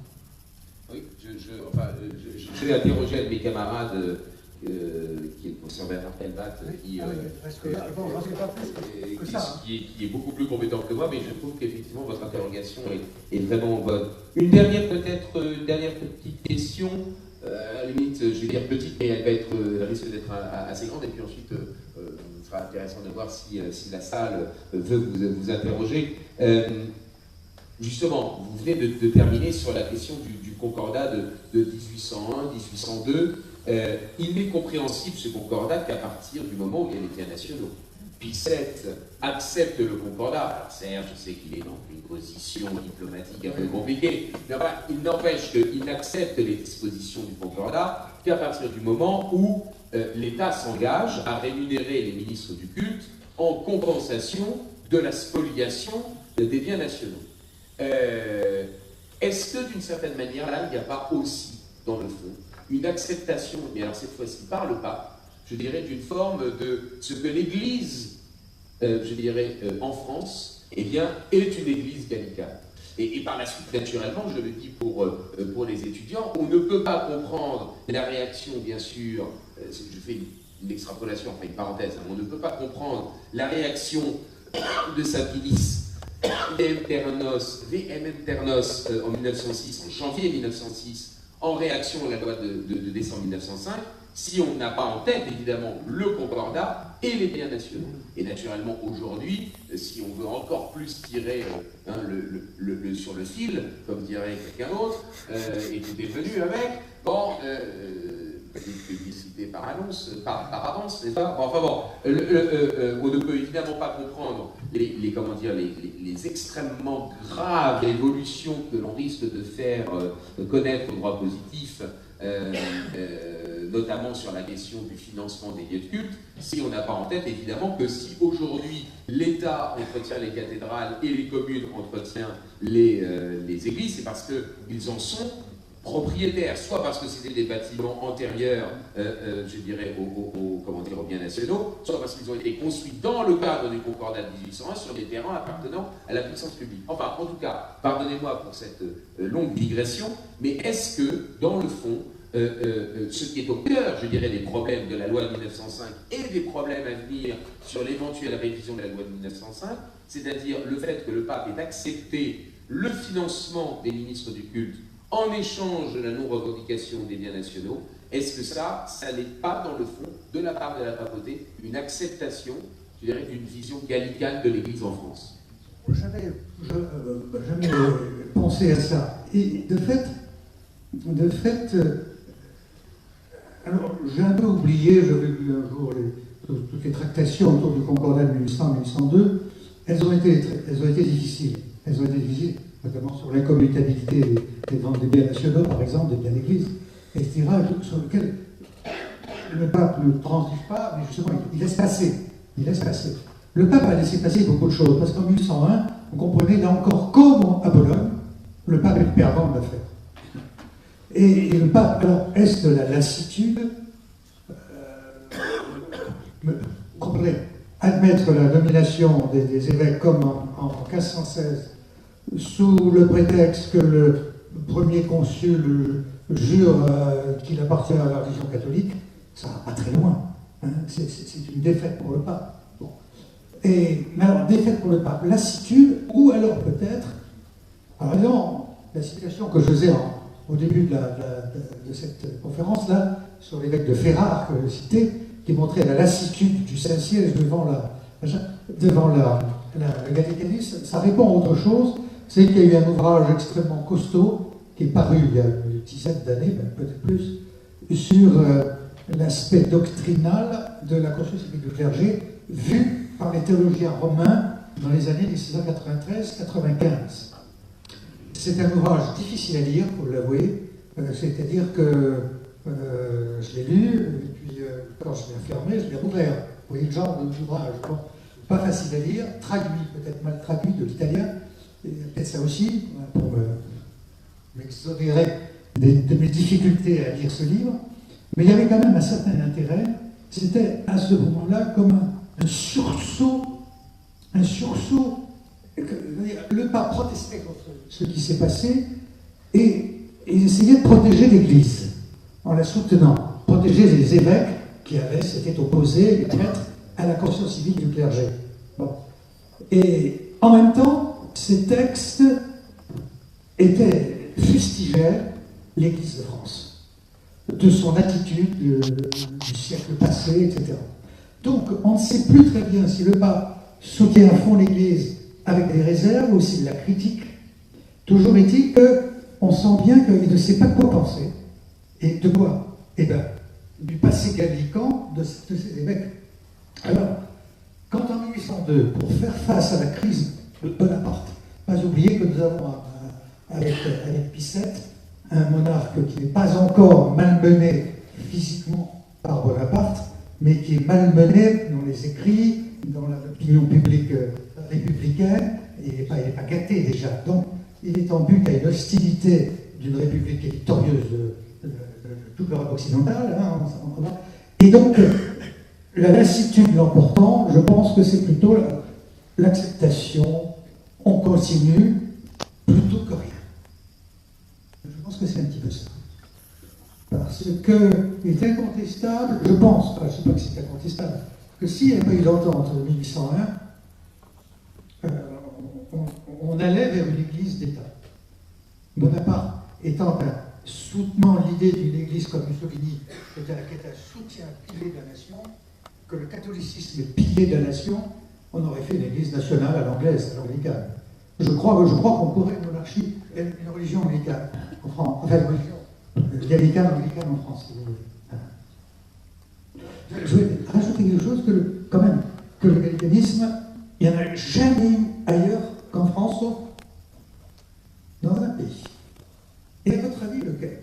Oui, je vais interroger un de mes camarades qui est le professeur Bernard Pelbat, qui est beaucoup plus compétent que moi, mais je trouve qu'effectivement votre interrogation est vraiment bonne. Une dernière petite question, à la limite, je vais dire petite, mais elle risque d'être assez grande, et puis ensuite, ce sera intéressant de voir si la salle veut vous interroger. Justement, vous venez de terminer sur la question du concordat de 1801, 1802. Il n'est compréhensible, ce concordat, qu'à partir du moment où il y a les biens nationaux. Pie VII accepte le concordat. Alors Serge, je sais qu'il est dans une position diplomatique un peu compliquée, mais enfin, il n'empêche qu'il n'accepte les dispositions du concordat qu'à partir du moment où l'État s'engage à rémunérer les ministres du culte en compensation de la spoliation des biens nationaux. Est-ce que d'une certaine manière, là, il n'y a pas aussi, dans le fond, une acceptation, mais alors cette fois-ci par le pape, je dirais, d'une forme de ce que l'Église, je dirais, en France, eh bien, est une Église gallicane. Et par la suite, naturellement, je le dis pour les étudiants, on ne peut pas comprendre la réaction, bien sûr, je fais une extrapolation, enfin une parenthèse, on ne peut pas comprendre la réaction de Saint-Pilice VM Internos en 1906, en janvier 1906, en réaction à la loi de décembre 1905, si on n'a pas en tête, évidemment, le concordat et les biens nationaux. Et naturellement, aujourd'hui, si on veut encore plus tirer sur le fil, comme dirait quelqu'un d'autre, et tout est venu avec, bon, petite publicité par avance, n'est-ce pas? Enfin bon, on ne peut évidemment pas comprendre les extrêmement graves évolutions que l'on risque de faire connaître au droit positif, notamment sur la question du financement des lieux de culte, si on n'a pas en tête évidemment que si aujourd'hui l'État entretient les cathédrales et les communes entretiennent les églises, c'est parce qu'ils en sont propriétaires, soit parce que c'était des bâtiments antérieurs, je dirais, aux biens nationaux, soit parce qu'ils ont été construits dans le cadre du concordat de 1801 sur des terrains appartenant à la puissance publique. Enfin, en tout cas, pardonnez-moi pour cette longue digression, mais est-ce que, dans le fond, ce qui est au cœur, je dirais, des problèmes de la loi de 1905 et des problèmes à venir sur l'éventuelle révision de la loi de 1905, c'est-à-dire le fait que le pape ait accepté le financement des ministres du culte en échange de la non-revendication des biens nationaux, est-ce que ça n'est pas, dans le fond, de la part de la papauté, une acceptation, je dirais, d'une vision gallicane de l'Église en France? Jamais pensé à ça. Et de fait, alors j'ai un peu oublié, j'avais lu un jour toutes les tractations autour du concordat de 1800-1802, elles ont été difficiles. Elles ont été difficiles, notamment sur l'incommutabilité des biens nationaux, par exemple, des biens d'église, etc., sur lesquels le pape ne transige pas, mais justement, il laisse passer. Il laisse passer. Le pape a laissé passer beaucoup de choses, parce qu'en 1801, vous comprenez, là encore, comme à Bologne, le pape est le perdant de l'affaire. Et le pape, alors, est-ce de la lassitude? Vous comprenez, admettre la nomination des évêques comme en 1516, sous le prétexte que le premier consul jure qu'il appartient à la religion catholique, ça va pas très loin. Hein. C'est une défaite pour le pape. Bon. Mais alors, défaite pour le pape, lassitude, ou alors peut-être, par exemple, la situation que je faisais au début de cette conférence-là, sur l'évêque de Ferrare, que je citais, qui montrait la lassitude du Saint-Siège devant le gallicanisme, ça répond à autre chose, c'est qu'il y a eu un ouvrage extrêmement costaud, qui est paru il y a une dizaine d'années, peut-être plus, sur l'aspect doctrinal de la conscience civique du clergé, vu par les théologiens romains dans les années 1693-95. C'est un ouvrage difficile à lire, pour l'avouer, c'est-à-dire que je l'ai lu, et puis quand je l'ai fermé, je l'ai rouvert. Vous voyez le genre d'ouvrage, pas facile à lire, traduit, peut-être mal traduit de l'italien, peut-être ça aussi, pour m'exonérer de mes difficultés à lire ce livre, mais il y avait quand même un certain intérêt. C'était à ce moment-là comme un sursaut. Le pape protestait contre ce qui s'est passé et essayait de protéger l'Église en la soutenant, protéger les évêques qui s'étaient opposés, les prêtres, à la conscience civique du clergé. Bon. Et en même temps, ces textes fustigeaient l'Église de France, de son attitude du siècle passé, etc. Donc, on ne sait plus très bien si le pape soutient à fond l'Église avec des réserves ou s'il la critique. Toujours est-il qu'on sent bien qu'il ne sait pas quoi penser. Et de quoi? Eh bien, du passé gallican de ces évêques. Alors, quand en 1802, pour faire face à la crise de Bonaparte, pas oublier que nous avons avec Pie VII un monarque qui n'est pas encore malmené physiquement par Bonaparte, mais qui est malmené dans les écrits, dans l'opinion publique républicaine, et il n'est pas gâté déjà. Donc, il est en but à une hostilité d'une république qui est victorieuse de toute l'Europe occidentale. Hein, et donc, la lassitude l'emportant, je pense que c'est plutôt l'acceptation, on continue, plutôt que rien. Je pense que c'est un petit peu ça. Parce qu'il est incontestable, je pense, je ne sais pas que c'est incontestable, que s'il n'y avait pas eu d'entente en 1801, on allait vers une église d'État. Bonaparte étant soutenant l'idée d'une église comme Mussolini, qui est un soutien pilier de la nation, que le catholicisme est pilier de la nation, on aurait fait une église nationale à l'anglaise, à l'anglicane. Je crois qu'on pourrait une monarchie, une religion anglicane en France, enfin une religion gallicane, anglicane en France, si vous voulez. Je vais rajouter quelque chose que le gallicanisme, il n'y en a jamais eu ailleurs qu'en France, sauf dans un pays. Et à votre avis, lequel?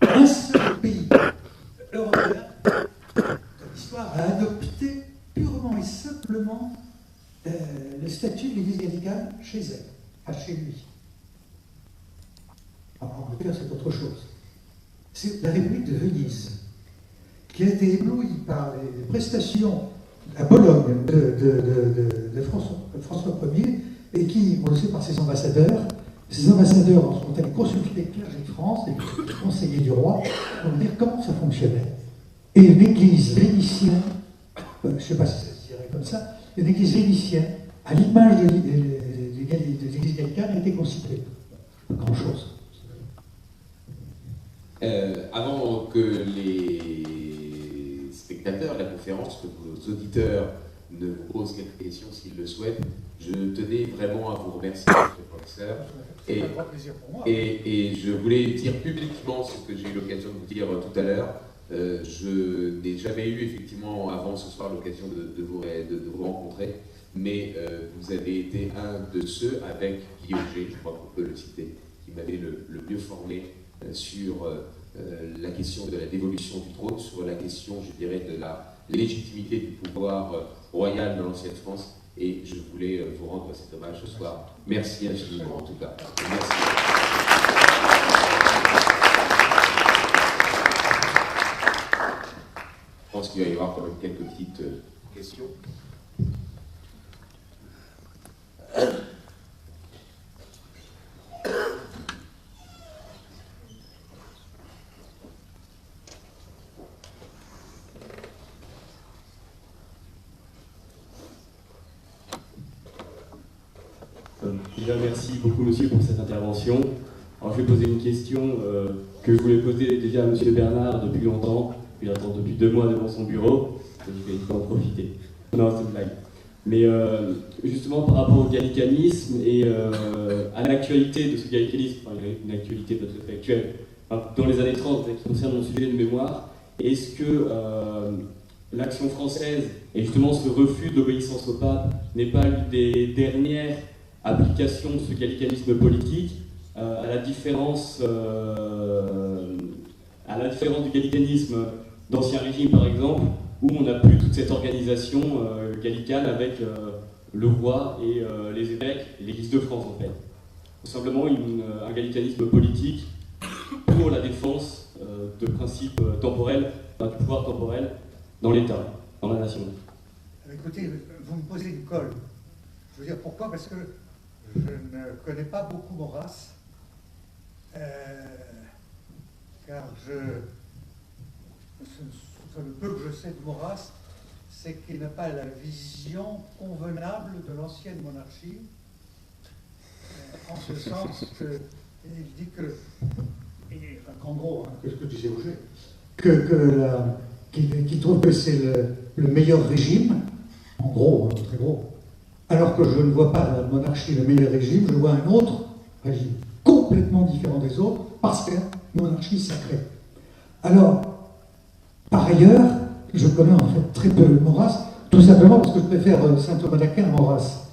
Un seul pays européen de l'histoire a adopté purement et simplement le statut de l'Église gallicane chez elle, pas chez lui. En Angleterre, c'est autre chose. C'est la République de Venise, qui a été éblouie par les prestations à Bologne de François Ier, et qui, on le sait par ses ambassadeurs, sont allés consulter les clergés de France, les conseillers du roi, pour dire comment ça fonctionnait. Et une église vénitienne, je ne sais pas si ça se dirait comme ça, une église vénitienne, à l'image de l'église gallicane, a été constituée. Pas grand-chose. Avant que les spectateurs de la conférence, que vos auditeurs ne vous posent quelques questions s'ils le souhaitent, je tenais vraiment à vous remercier, monsieur le professeur. Et je voulais dire publiquement ce que j'ai eu l'occasion de vous dire tout à l'heure. Je n'ai jamais eu effectivement avant ce soir l'occasion de vous rencontrer, mais vous avez été un de ceux, avec Guy Auger, je crois qu'on peut le citer, qui m'avait le mieux formé sur la question de la dévolution du trône, sur la question, je dirais, de la légitimité du pouvoir royal de l'ancienne France. Et je voulais vous rendre cet hommage ce soir. Merci infiniment en tout cas. Merci. Je pense qu'il va y avoir quand même quelques petites questions. Déjà, merci beaucoup, monsieur, pour cette intervention. Alors, je vais poser une question que je voulais poser déjà à monsieur Bernard depuis longtemps. Il attend depuis 2 mois devant son bureau. Je vais en profiter. Non, c'est une blague. Mais justement, par rapport au gallicanisme et à l'actualité de ce gallicanisme, enfin, il y a une actualité pas tout à fait actuelle, dans les années 30, qui concerne mon sujet de mémoire, est-ce que l'action française et justement ce refus de l'obéissance au pape n'est pas l'une des dernières application de ce gallicanisme politique, à la différence du gallicanisme d'Ancien Régime par exemple, où on n'a plus toute cette organisation gallicane avec le roi et les évêques et l'Église de France en fait. Tout simplement un gallicanisme politique pour la défense de principes temporels, du pouvoir temporel dans l'État, dans la nation. Écoutez, vous me posez une colle. Je veux dire pourquoi? Parce que je ne connais pas beaucoup Maurras, car le peu que je sais de Maurras, c'est qu'il n'a pas la vision convenable de l'ancienne monarchie, en ce sens qu'il dit qu'en gros, que ce que disait Auger, qu'il trouve que c'est le meilleur régime, en gros, très gros. Alors que je ne vois pas la monarchie le meilleur régime, je vois un autre régime, complètement différent des autres, parce que monarchie sacrée. Alors, par ailleurs, je connais en fait très peu Maurras, tout simplement parce que je préfère saint Thomas d'Aquin à Maurras.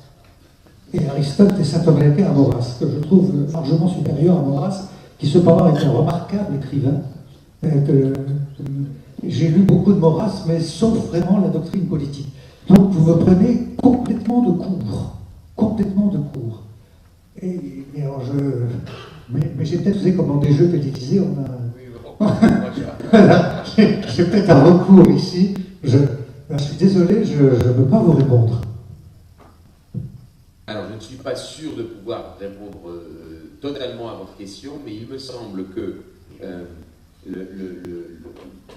Et Aristote et saint Thomas d'Aquin à Maurras, que je trouve largement supérieur à Maurras, qui cependant est un remarquable écrivain. J'ai lu beaucoup de Maurras, mais sauf vraiment la doctrine politique. Donc vous me prenez complètement de court. Complètement de court. Et alors mais j'ai peut-être fait comme dans des jeux télévisés, on a... Voilà, j'ai peut-être un recours ici. Je suis désolé, je ne peux pas vous répondre. Alors, je ne suis pas sûr de pouvoir répondre totalement à votre question, mais il me semble que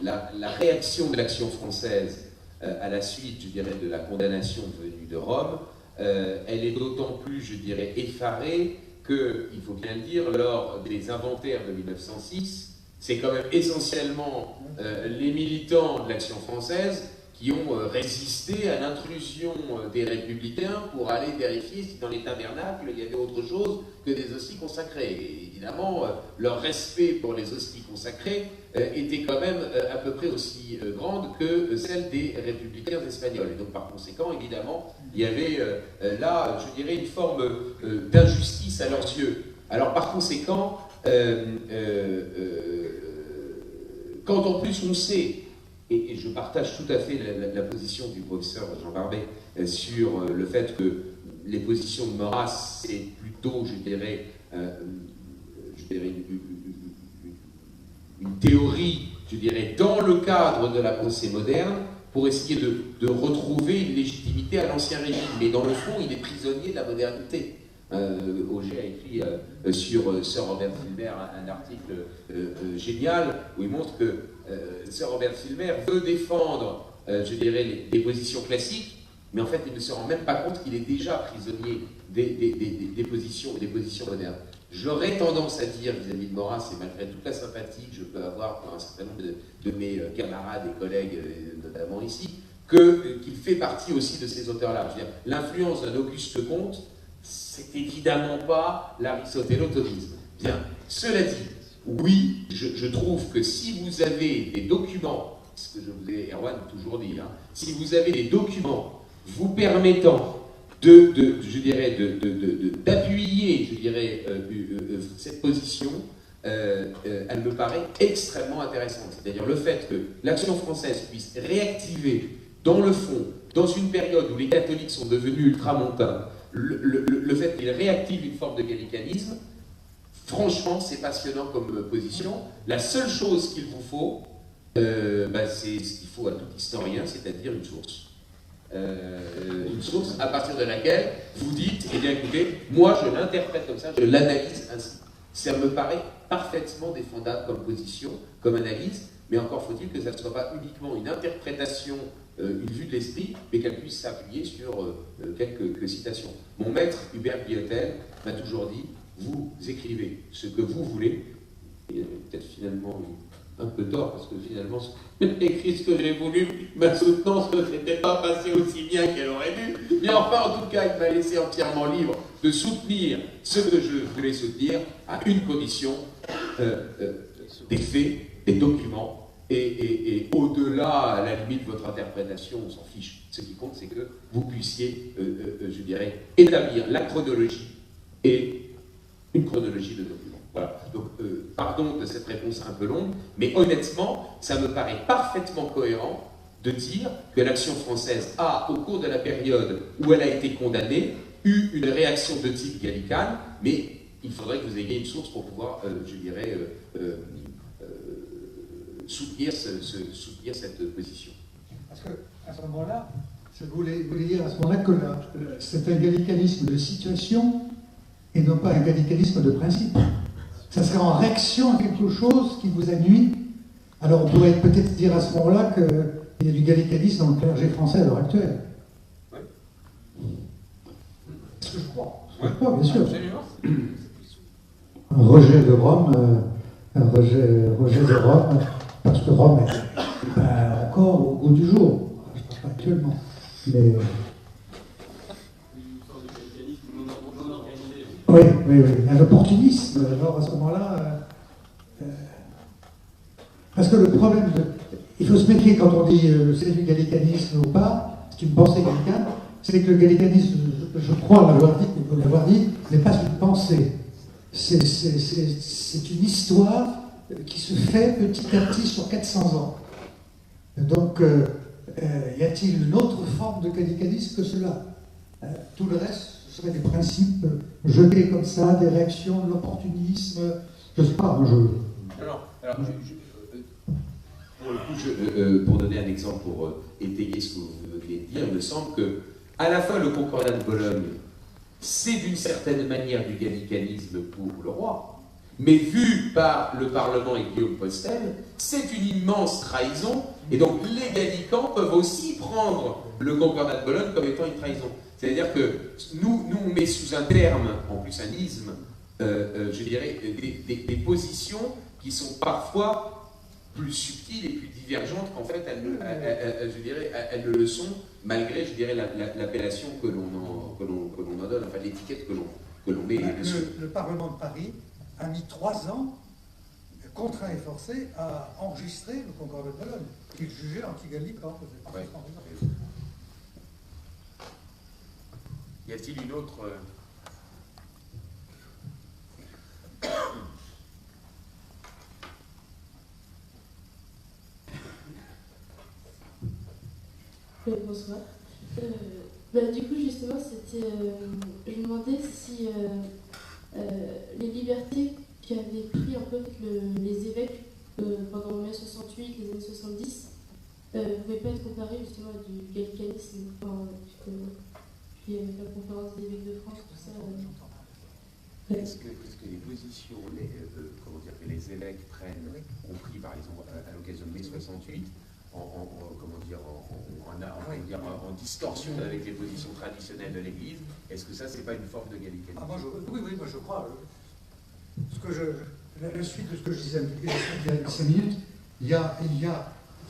la réaction de l'action française à la suite, je dirais, de la condamnation venue de Rome, elle est d'autant plus, je dirais, effarée que, il faut bien le dire, lors des inventaires de 1906, c'est quand même essentiellement les militants de l'action française qui ont résisté à l'intrusion des républicains pour aller vérifier si dans les tabernacles il y avait autre chose que des hosties consacrées. Et évidemment, leur respect pour les hosties consacrées était quand même à peu près aussi grande que celle des républicains espagnols. Et donc par conséquent, évidemment, il y avait là, je dirais, une forme d'injustice à leurs yeux. Alors par conséquent, quand en plus on sait, et je partage tout à fait la position du professeur Jean Barbet sur le fait que les positions de Maurras, c'est plutôt, je dirais une théorie, je dirais, dans le cadre de la pensée moderne, pour essayer de retrouver une légitimité à l'ancien régime. Mais dans le fond, il est prisonnier de la modernité. Auger a écrit sur Sir Robert Filmer un article génial où il montre que Sir Robert Filmer veut défendre, je dirais, des positions classiques, mais en fait il ne se rend même pas compte qu'il est déjà prisonnier des positions modernes. J'aurais tendance à dire vis-à-vis de Maurras, et malgré toute la sympathie que je peux avoir pour un certain nombre de mes camarades et collègues, notamment ici, qu'il fait partie aussi de ces auteurs-là. Je veux dire, l'influence d'un Auguste Comte, c'est évidemment pas l'aristotélotonisme. Bien, cela dit, oui, je trouve que si vous avez des documents, ce que je vous ai, Erwan, toujours dit, hein, si vous avez des documents vous permettant d'appuyer, je dirais, cette position, elle me paraît extrêmement intéressante. C'est-à-dire le fait que l'Action française puisse réactiver, dans le fond, dans une période où les catholiques sont devenus ultramontains, le fait qu'ils réactivent une forme de gallicanisme, franchement, c'est passionnant comme position. La seule chose qu'il vous faut, c'est ce qu'il faut à tout historien, c'est-à-dire une source. Une source à partir de laquelle vous dites, eh bien écoutez, moi je l'interprète comme ça, je l'analyse ainsi. Ça me paraît parfaitement défendable comme position, comme analyse, mais encore faut-il que ça ne soit pas uniquement une interprétation, une vue de l'esprit, mais qu'elle puisse s'appuyer sur quelques citations. Mon maître, Hubert Guillotel, m'a toujours dit, vous écrivez ce que vous voulez, et peut-être finalement un peu tort, parce que finalement, écrit ce que j'ai voulu, ma soutenance ne s'était pas passée aussi bien qu'elle aurait dû, mais enfin, en tout cas, il m'a laissé entièrement libre de soutenir ce que je voulais soutenir, à une condition, des faits, des documents, et au-delà, à la limite, de votre interprétation, on s'en fiche. Ce qui compte, c'est que vous puissiez, je dirais, établir la chronologie et une chronologie de documents. Voilà. Donc, pardon de cette réponse un peu longue, mais honnêtement, ça me paraît parfaitement cohérent de dire que l'Action française a, au cours de la période où elle a été condamnée, eu une réaction de type gallical, mais il faudrait que vous ayez une source pour pouvoir, je dirais, soutenir cette position. Parce qu'à ce moment-là, Je voulais dire à ce moment-là que c'est un gallicanisme de situation et non pas un gallicanisme de principe. Ça serait en réaction à quelque chose qui vous a nui. Alors on pourrait peut-être dire à ce moment-là qu'il y a du gallicanisme dans le clergé français à l'heure actuelle. Oui. C'est ce que je crois. Oui. Je crois, bien sûr. Absolument. Un rejet de Rome, un rejet de Rome, parce que Rome est encore au goût du jour. Je ne parle pas actuellement. Mais... Oui, un opportunisme, alors à ce moment-là, parce que le problème, il faut se méfier quand on dit c'est du gallicanisme ou pas, c'est une pensée gallicane, c'est que le gallicanisme, je crois l'avoir dit, n'est pas une pensée, c'est une histoire qui se fait petit à petit sur 400 ans. Donc, y a-t-il une autre forme de gallicanisme que cela? Tout le reste, ce seraient des principes jetés comme ça, des réactions, de l'opportunisme, je ne sais pas, moi je... Alors pour le coup, pour donner un exemple, pour étayer ce que vous venez de dire, il me semble que, à la fois le Concordat de Bologne, c'est d'une certaine manière du gallicanisme pour le roi, mais vu par le Parlement et Guillaume Postel, c'est une immense trahison, et donc les gallicans peuvent aussi prendre le Concordat de Bologne comme étant une trahison. C'est-à-dire que nous on met sous un terme, en plus un isme, je dirais, des positions qui sont parfois plus subtiles et plus divergentes qu'en fait elles ne le sont, malgré, je dirais, l'appellation que l'on en donne, enfin l'étiquette que l'on met dessus. Le Parlement de Paris a mis 3 ans, contraint et forcé, à enregistrer le Concordat de Bologne, qu'il jugeait anti-gallican. Ouais. Y a-t-il une autre... Bonsoir. Du coup, justement, je me demandais si les libertés qu'avaient pris un peu les évêques pendant mai 68, les années 70, ne pouvaient pas être comparées justement à du gallicanisme, puis avec la conférence des évêques de France, tout ça. Est-ce que les positions que les évêques prennent, compris par exemple à l'occasion de mai 68, en distorsion avec les positions traditionnelles de l'Église, est-ce que ça, c'est pas une forme de gallicanisme? Oui, moi je crois. La suite de ce que je disais il y a 5 minutes, il y a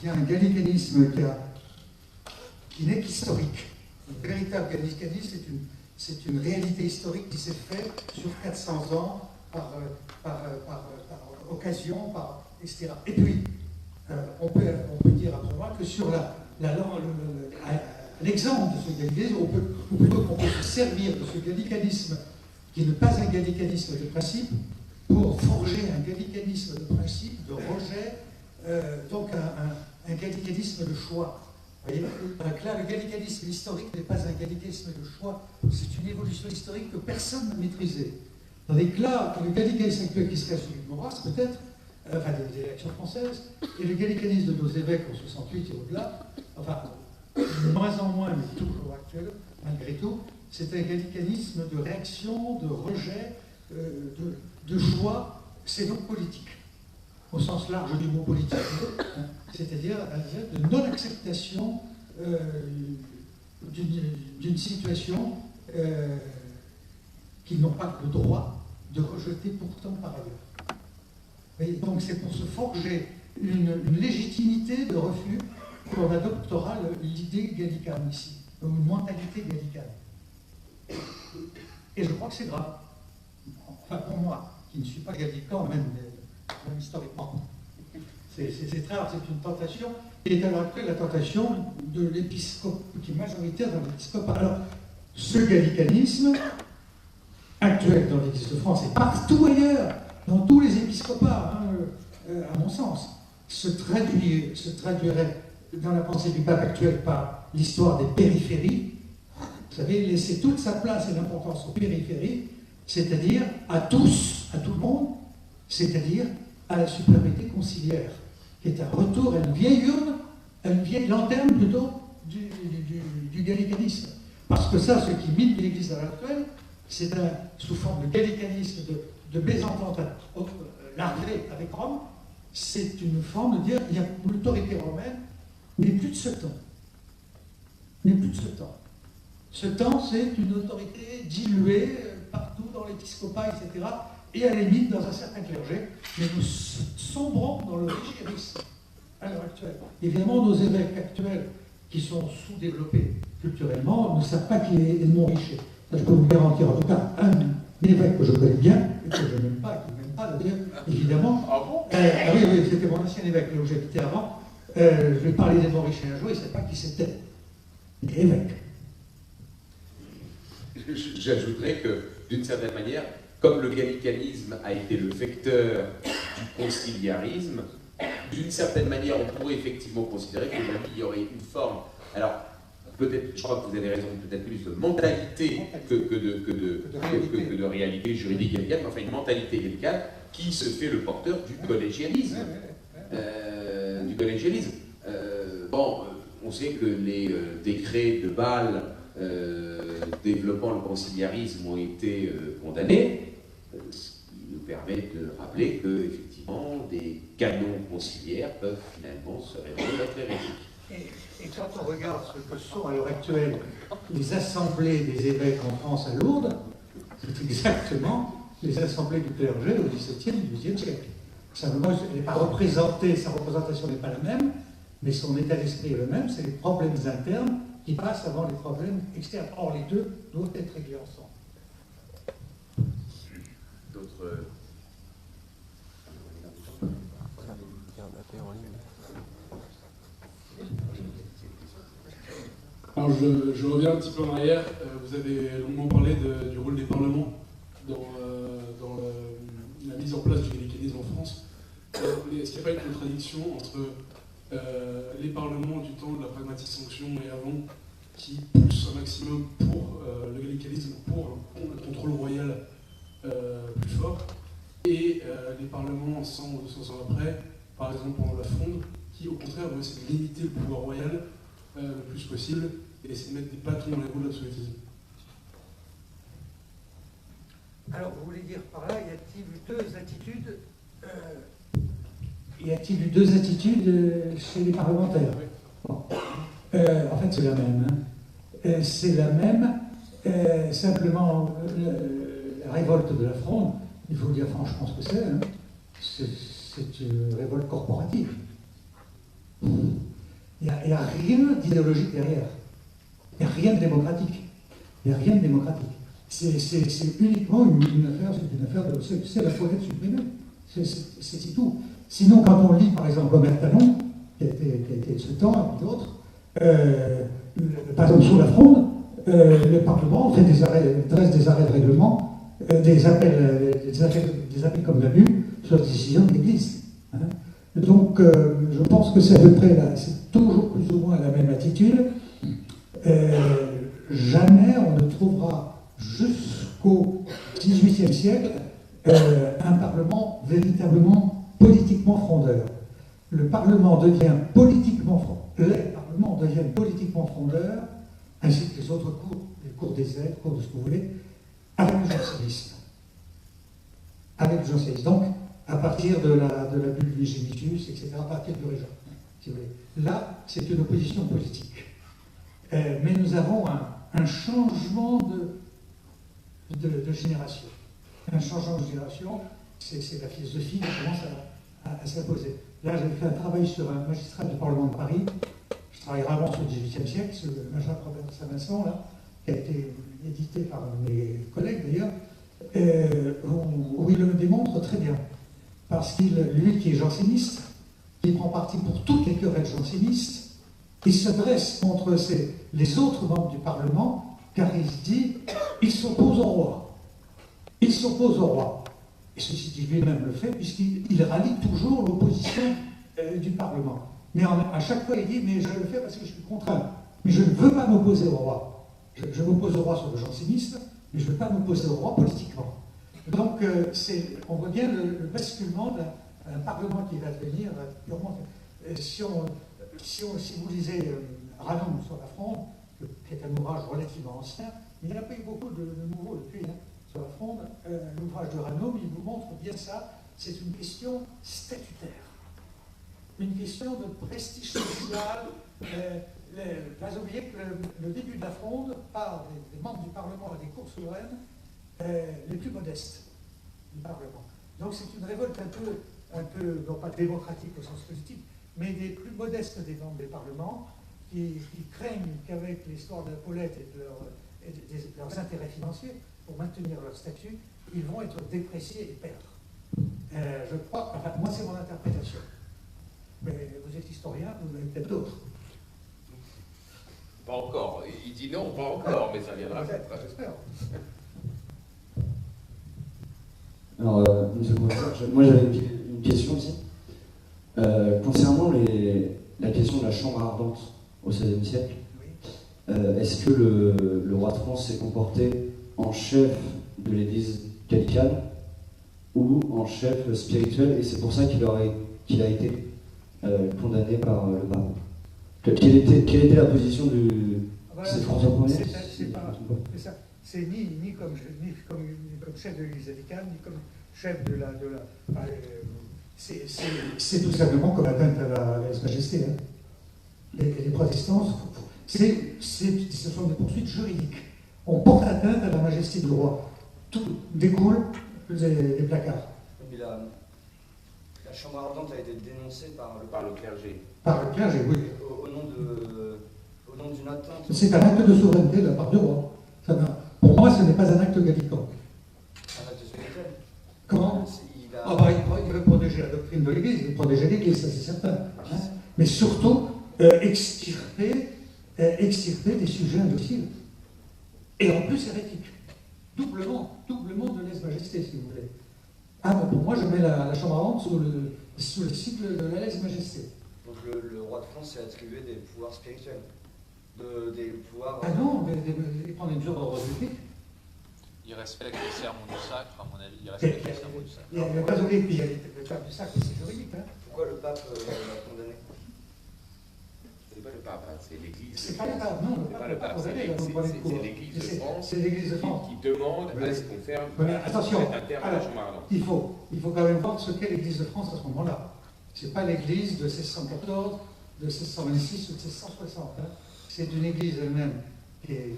un gallicanisme qui n'est qu'historique. Le véritable gallicanisme, c'est une réalité historique qui s'est faite sur 400 ans par occasion, etc. Et puis, on peut dire à ce moment que sur l'exemple de ce gallicanisme, ou plutôt qu'on peut se servir de ce gallicanisme, qui n'est pas un gallicanisme de principe, pour forger un gallicanisme de principe, de rejet, donc un gallicanisme de choix. Vous voyez, donc là, le gallicanisme historique n'est pas un gallicanisme de choix, c'est une évolution historique que personne n'a maîtrisée. Tandis que là, le gallicanisme actuel qui serait celui de Maurras, peut-être, enfin des élections françaises, et le gallicanisme de nos évêques en 68 et au-delà, enfin, de moins en moins, mais toujours actuel, malgré tout, c'est un gallicanisme de réaction, de rejet, de choix, c'est donc politique, au sens large du mot politique, hein, c'est-à-dire de non-acceptation d'une situation qu'ils n'ont pas le droit de rejeter pourtant par ailleurs. Et donc c'est pour se forger une légitimité de refus qu'on adoptera l'idée gallicane ici, une mentalité gallicane. Et je crois que c'est grave. Enfin pour moi, qui ne suis pas gallican, même historiquement. C'est très rare, c'est une tentation, et à l'heure actuelle la tentation de l'épiscope, qui est majoritaire dans l'épiscopat. Alors, ce gallicanisme actuel dans l'Église de France et partout ailleurs, dans tous les épiscopats, à mon sens, se traduirait dans la pensée du pape actuel par l'histoire des périphéries. Vous savez, laisser toute sa place et l'importance aux périphéries, c'est-à-dire à tous, à tout le monde, c'est-à-dire à la supériorité conciliaire, qui est un retour à une vieille urne, à une vieille lanterne plutôt du gallicanisme. Parce que ça, ce qui mine l'Église à l'heure actuelle, c'est sous forme de gallicanisme, de mésentente larvée avec Rome, c'est une forme de dire il y a l'autorité romaine n'est plus de ce temps. N'est plus de ce temps. Ce temps, c'est une autorité diluée partout dans l'épiscopat, etc. Et à la limite dans un certain clergé, mais nous sombrons dans le richérisme à l'heure actuelle. Évidemment, nos évêques actuels, qui sont sous-développés culturellement, ne savent pas qui est Edmond Richer. Ça, je peux vous garantir. En tout cas, un évêque que je connais bien, et que je n'aime pas, et que je n'aime pas d'ailleurs, évidemment. Ah bon oui, c'était mon ancien évêque, là où j'habitais avant. Je vais parler d'Edmond Richer un jour, il ne savait pas qui c'était. Il était évêque. J'ajouterais que, d'une certaine manière, comme le gallicanisme a été le vecteur du conciliarisme, d'une certaine manière, on pourrait effectivement considérer qu'il y aurait une forme, alors peut-être, je crois que vous avez raison, peut-être plus de mentalité que de réalité juridique gallicane, mais enfin une mentalité gallicane qui se fait le porteur du collégialisme. On sait que les décrets de Bâle développant le conciliarisme ont été condamnés, ce qui nous permet de rappeler que, effectivement, des canons conciliaires peuvent finalement se révéler être hérétiques. Et quand on regarde ce que sont à l'heure actuelle les assemblées des évêques en France à Lourdes, c'est exactement les assemblées du clergé au XVIIe et XVIIIe siècle. Simplement, elle n'est pas représentée, sa représentation n'est pas la même, mais son état d'esprit est le même, c'est les problèmes internes qui passent avant les problèmes externes. Or, les deux doivent être réglés ensemble. D'autres... Alors je reviens un petit peu en arrière. Vous avez longuement parlé du rôle des parlements dans la mise en place du gallicanisme en France. Est-ce qu'il n'y a pas une contradiction entre les parlements du temps de la pragmatique sanction et avant, qui poussent un maximum pour le gallicanisme, pour un contrôle royal plus fort, et les parlements 100 ou 200 ans après, par exemple pendant la Fronde, qui au contraire vont essayer de limiter le pouvoir royal le plus possible et essayer de mettre des bâtons dans les roues de l'absolutisme. Alors, vous voulez dire par là, y a-t-il eu deux attitudes Y a-t-il eu deux attitudes chez les parlementaires? Bon. En fait, c'est la même. Hein. C'est la même. Simplement, la révolte de la Fronde, il faut dire franchement ce que c'est. Hein. C'est une révolte corporative. Il n'y a rien d'idéologique derrière. Il n'y a rien de démocratique. Il n'y a rien de démocratique. C'est uniquement une affaire de... C'est la faut être supprimée. C'est tout. Sinon, quand on lit, par exemple, Omer Talon, qui a été de ce temps, et d'autres, par exemple, sous la Fronde, le Parlement dresse des arrêts de règlement des appels comme la lue sur la décision de l'Église. Hein. Donc, je pense que c'est à peu près là, c'est toujours plus ou moins la même attitude. Jamais on ne trouvera jusqu'au XVIIIe siècle un Parlement véritablement politiquement frondeur. Les parlements deviennent politiquement frondeurs, ainsi que les autres cours, les cours des aides, cours de ce que vous voulez, avec le jansénisme. Donc, à partir de la bulle Vigémitius, etc., à partir du Régent, si vous voulez. Là, c'est une opposition politique. Mais nous avons un changement de génération. Un changement de génération, c'est la philosophie qui commence à s'imposer. Là, j'ai fait un travail sur un magistrat du Parlement de Paris. Je travaille vraiment sur le XVIIIe siècle, sur le magistrat Robert de Saint-Vincent, là, qui a été édité par mes collègues d'ailleurs, où il le démontre très bien. Parce qu'il, lui qui est janséniste, il prend parti pour toutes les querelles jansénistes, il se dresse contre les autres membres du Parlement, car il se dit, il s'oppose au roi. Il s'oppose au roi. Et ceci dit, lui-même le fait, puisqu'il rallie toujours l'opposition du Parlement. Mais à chaque fois, il dit, mais je le fais parce que je suis contraint. Mais je ne veux pas m'opposer au roi. Je m'oppose au roi sur le jansénisme, mais je ne veux pas m'opposer au roi politiquement. Donc, on voit bien le basculement d'un Parlement qui va devenir purement... Si vous lisez Ranon sur la Fronde, qui est un ouvrage relativement ancien, il n'y en a pas eu beaucoup de nouveaux depuis, hein, sur la Fronde. L'ouvrage de Ranon, il vous montre bien ça. C'est une question statutaire. Une question de prestige social. Pas oublier que le début de la Fronde parle des membres du Parlement et des cours souveraines les plus modestes du Parlement. Donc c'est une révolte un peu, non pas démocratique au sens politique, mais des plus modestes des membres des parlements qui craignent qu'avec l'histoire de la Paulette et de leurs intérêts financiers, pour maintenir leur statut, ils vont être dépréciés et perdre. Je crois, enfin, moi c'est mon interprétation. Mais vous êtes historien, vous en avez peut-être d'autres. Pas encore. Il dit non, pas encore, mais ça viendra. J'espère. Alors, monsieur le professeur, moi j'avais une question aussi. Concernant la question de la chambre ardente au XVIe siècle, est-ce que le roi de France s'est comporté en chef de l'église gallicane ou en chef spirituel, et c'est pour ça qu'il a été condamné par le pape? Quelle était la position c'est François Ier? C'est ni comme chef de l'église gallicane, ni comme chef de la c'est tout simplement comme atteinte à la lèse-majesté. Hein. Les protestants, ce sont des poursuites juridiques. On porte atteinte à la majesté du roi. Tout découle des placards. Mais la chambre ardente a été dénoncée par le clergé. Par le clergé, oui. Au nom d'une atteinte. C'est un acte de souveraineté de la part du roi. Pour moi, ce n'est pas un acte gallicant. Un acte spirituel. Comment? Il veut protéger la doctrine de l'Église, il veut protéger l'Église, ça c'est certain. Hein. Mais surtout, extirper des sujets indociles. Et en plus hérétiques. Doublement de lèse-majesté, si vous voulez. Ah bon, pour moi, je mets la chambre ardente sous le cycle de la lèse-majesté. Donc le roi de France s'est attribué des pouvoirs spirituels. Des pouvoirs... Ah non, mais il prend des mesures d'ordre public. Il respecte le serment du sacre, à mon avis. Il respecte le serment du sacre. Il n'y a pas oublié, puis il y a le serment du sacre, c'est juridique. Hein. Pourquoi le pape l'a condamné? C'est pas le pape, hein, c'est l'Église. C'est pas le pape, non. C'est pas le pape, c'est l'Église de France. C'est l'Église de France. Qui demande à ce qu'on ferme. Attention, alors, il faut quand même voir ce qu'est l'Église de France à ce moment-là. Ce n'est pas l'Église de 1614, de 1626 ou de 1660. Hein. C'est une Église elle-même qui est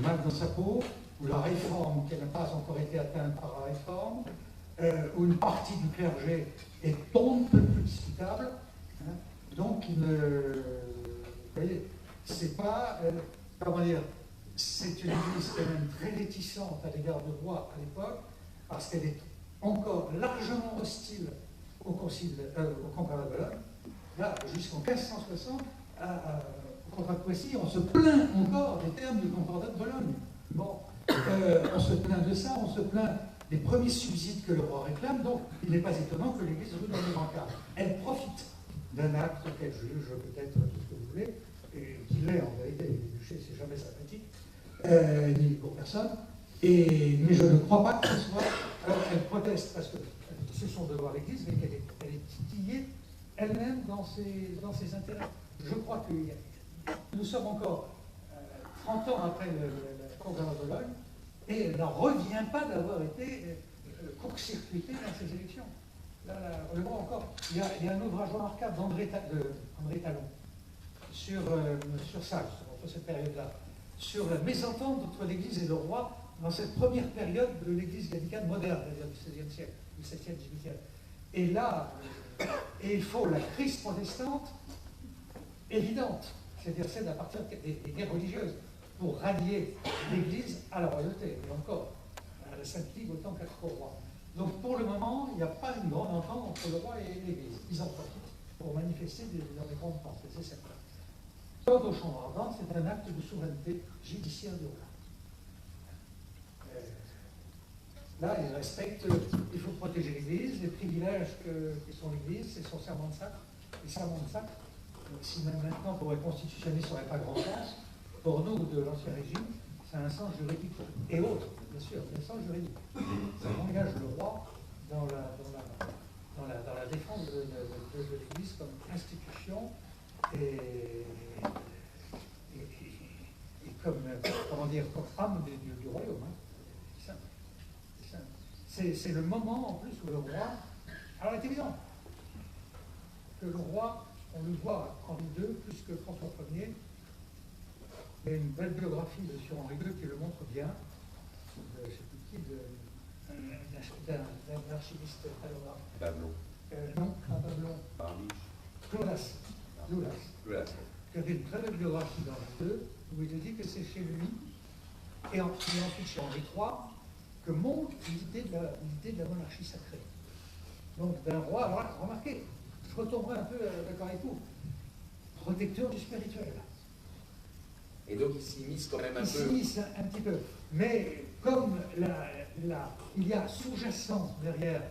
mal dans sa peau, où la réforme, qui n'a pas encore été atteinte par la réforme, où une partie du clergé est un peu plus discutable. Hein. Donc, vous voyez, c'est pas, comment dire, c'est une Église quand même très réticente à l'égard du roi à l'époque, parce qu'elle est encore largement hostile au Concordat de Bologne. Là, jusqu'en 1560, au Concordat de Poissy, on se plaint encore des termes du Concordat de Bologne. Bon, on se plaint de ça, on se plaint des premiers subsides que le roi réclame, donc il n'est pas étonnant que l'Église roule dans les brancards. Elle profite d'un acte qu'elle juge peut-être tout ce que vous voulez, et qu'il est en vérité, les duchés, c'est jamais sympathique, ni pour personne, mais je ne crois pas que ce soit... Alors elle proteste parce que c'est son devoir l'Église, mais qu'elle est titillée elle-même dans ses intérêts. Je crois que nous sommes encore 30 ans après la conférence de Bologne, et elle n'en revient pas d'avoir été court-circuitée dans ces élections. Là, on le voit encore. Il y a un ouvrage remarquable d'André Talon sur ça, sur cette période-là, sur la mésentente entre l'Église et le roi dans cette première période de l'Église gallicane moderne, c'est-à-dire du XVIe siècle, du XVIIe, XVIIIe. Et là, il faut la crise protestante évidente, c'est-à-dire celle à partir des guerres religieuses, pour rallier l'Église à la royauté, et encore, à la Sainte Ligue autant qu'au roi. Donc pour le moment, il n'y a pas une grande entente entre le roi et l'Église. Ils en profitent pour manifester dans des grandes pensées, c'est certain. Quant aux chambres ardentes, c'est un acte de souveraineté judiciaire du roi. Là, ils respectent, il faut protéger l'Église, les privilèges qui sont l'Église, c'est son serment de sacre. Les serments de sacre, si même maintenant pour les constitutionnalistes, ça n'aurait pas grand sens, pour nous, de l'Ancien Régime, ça a un sens juridique. Et autres, bien sûr, un sens juridique. Ça engage le roi dans la défense de l'Église comme institution et comme, comment dire, comme âme du royaume. Hein. C'est le moment, en plus, où le roi... Alors, il est évident que le roi, on le voit à Henri II, plus que François Ier. Il y a une belle biographie sur Henri II qui le montre bien, je ne sais plus qui, d'un archiviste paléographe. Babelon. Non, pas Babelon. Barbiche. Loulas. Qui a fait une très belle biographie d'Henri II, où il dit que c'est chez lui, et ensuite chez Henri III, que monte l'idée de la monarchie sacrée. Donc d'un roi, alors là, remarquez, je retomberai un peu d'accord avec vous, protecteur du spirituel. Et donc il s'immisce quand même un peu. Il s'immisce un petit peu. Mais comme il y a sous-jacent derrière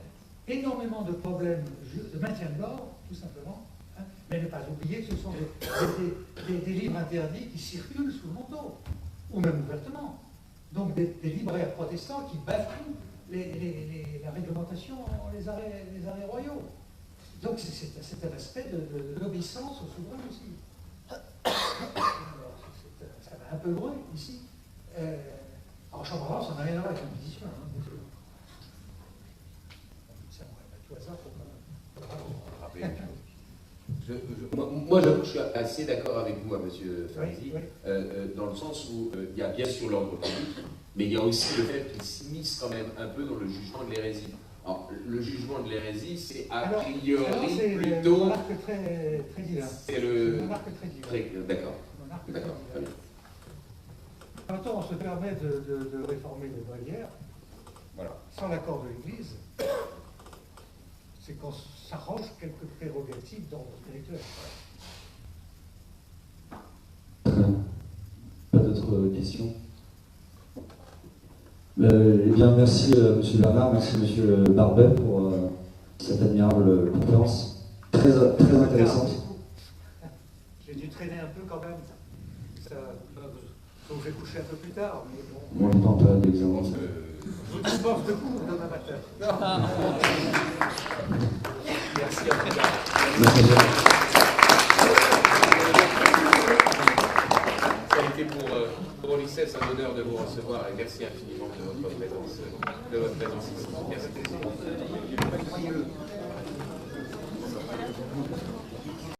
énormément de problèmes de maintien de l'ordre, tout simplement, hein, mais ne pas oublier que ce sont des livres interdits qui circulent sous le manteau, ou même ouvertement. Donc des libraires protestants qui bafouent la réglementation, les arrêts royaux. Donc c'est un aspect de l'obéissance au souverain aussi. Alors, ça va un peu loin ici. En chambre ardente, ça n'a rien à voir avec l'Inquisition. Hein, ça, on va tout hasard pour pas... Moi, j'avoue que je suis assez d'accord avec vous, monsieur Farisi, dans le sens où il y a bien sûr l'ordre public, mais il y a aussi le fait qu'il s'immisce quand même un peu dans le jugement de l'hérésie. Alors, le jugement de l'hérésie, c'est a priori plutôt... C'est le monarque très divin. C'est le monarque très divin. D'accord. D'accord, très bien. Quand on se permet de réformer les barrières, Voilà. sans l'accord de l'Église, c'est qu'on s'arrange quelques prérogatives d'ordre spirituel. Pas d'autres questions? Eh bien, merci Monsieur Bernard, merci Monsieur Barbet pour cette admirable conférence, très intéressante. J'ai dû traîner un peu quand même. Donc je vais coucher un peu plus tard, mais bon. On n'entend pas d'examen. Je vous dispose de cours demain matin. Merci à vous. Merci. Ça a été pour l'ICES un honneur de vous recevoir et merci infiniment de votre présence ici. Merci.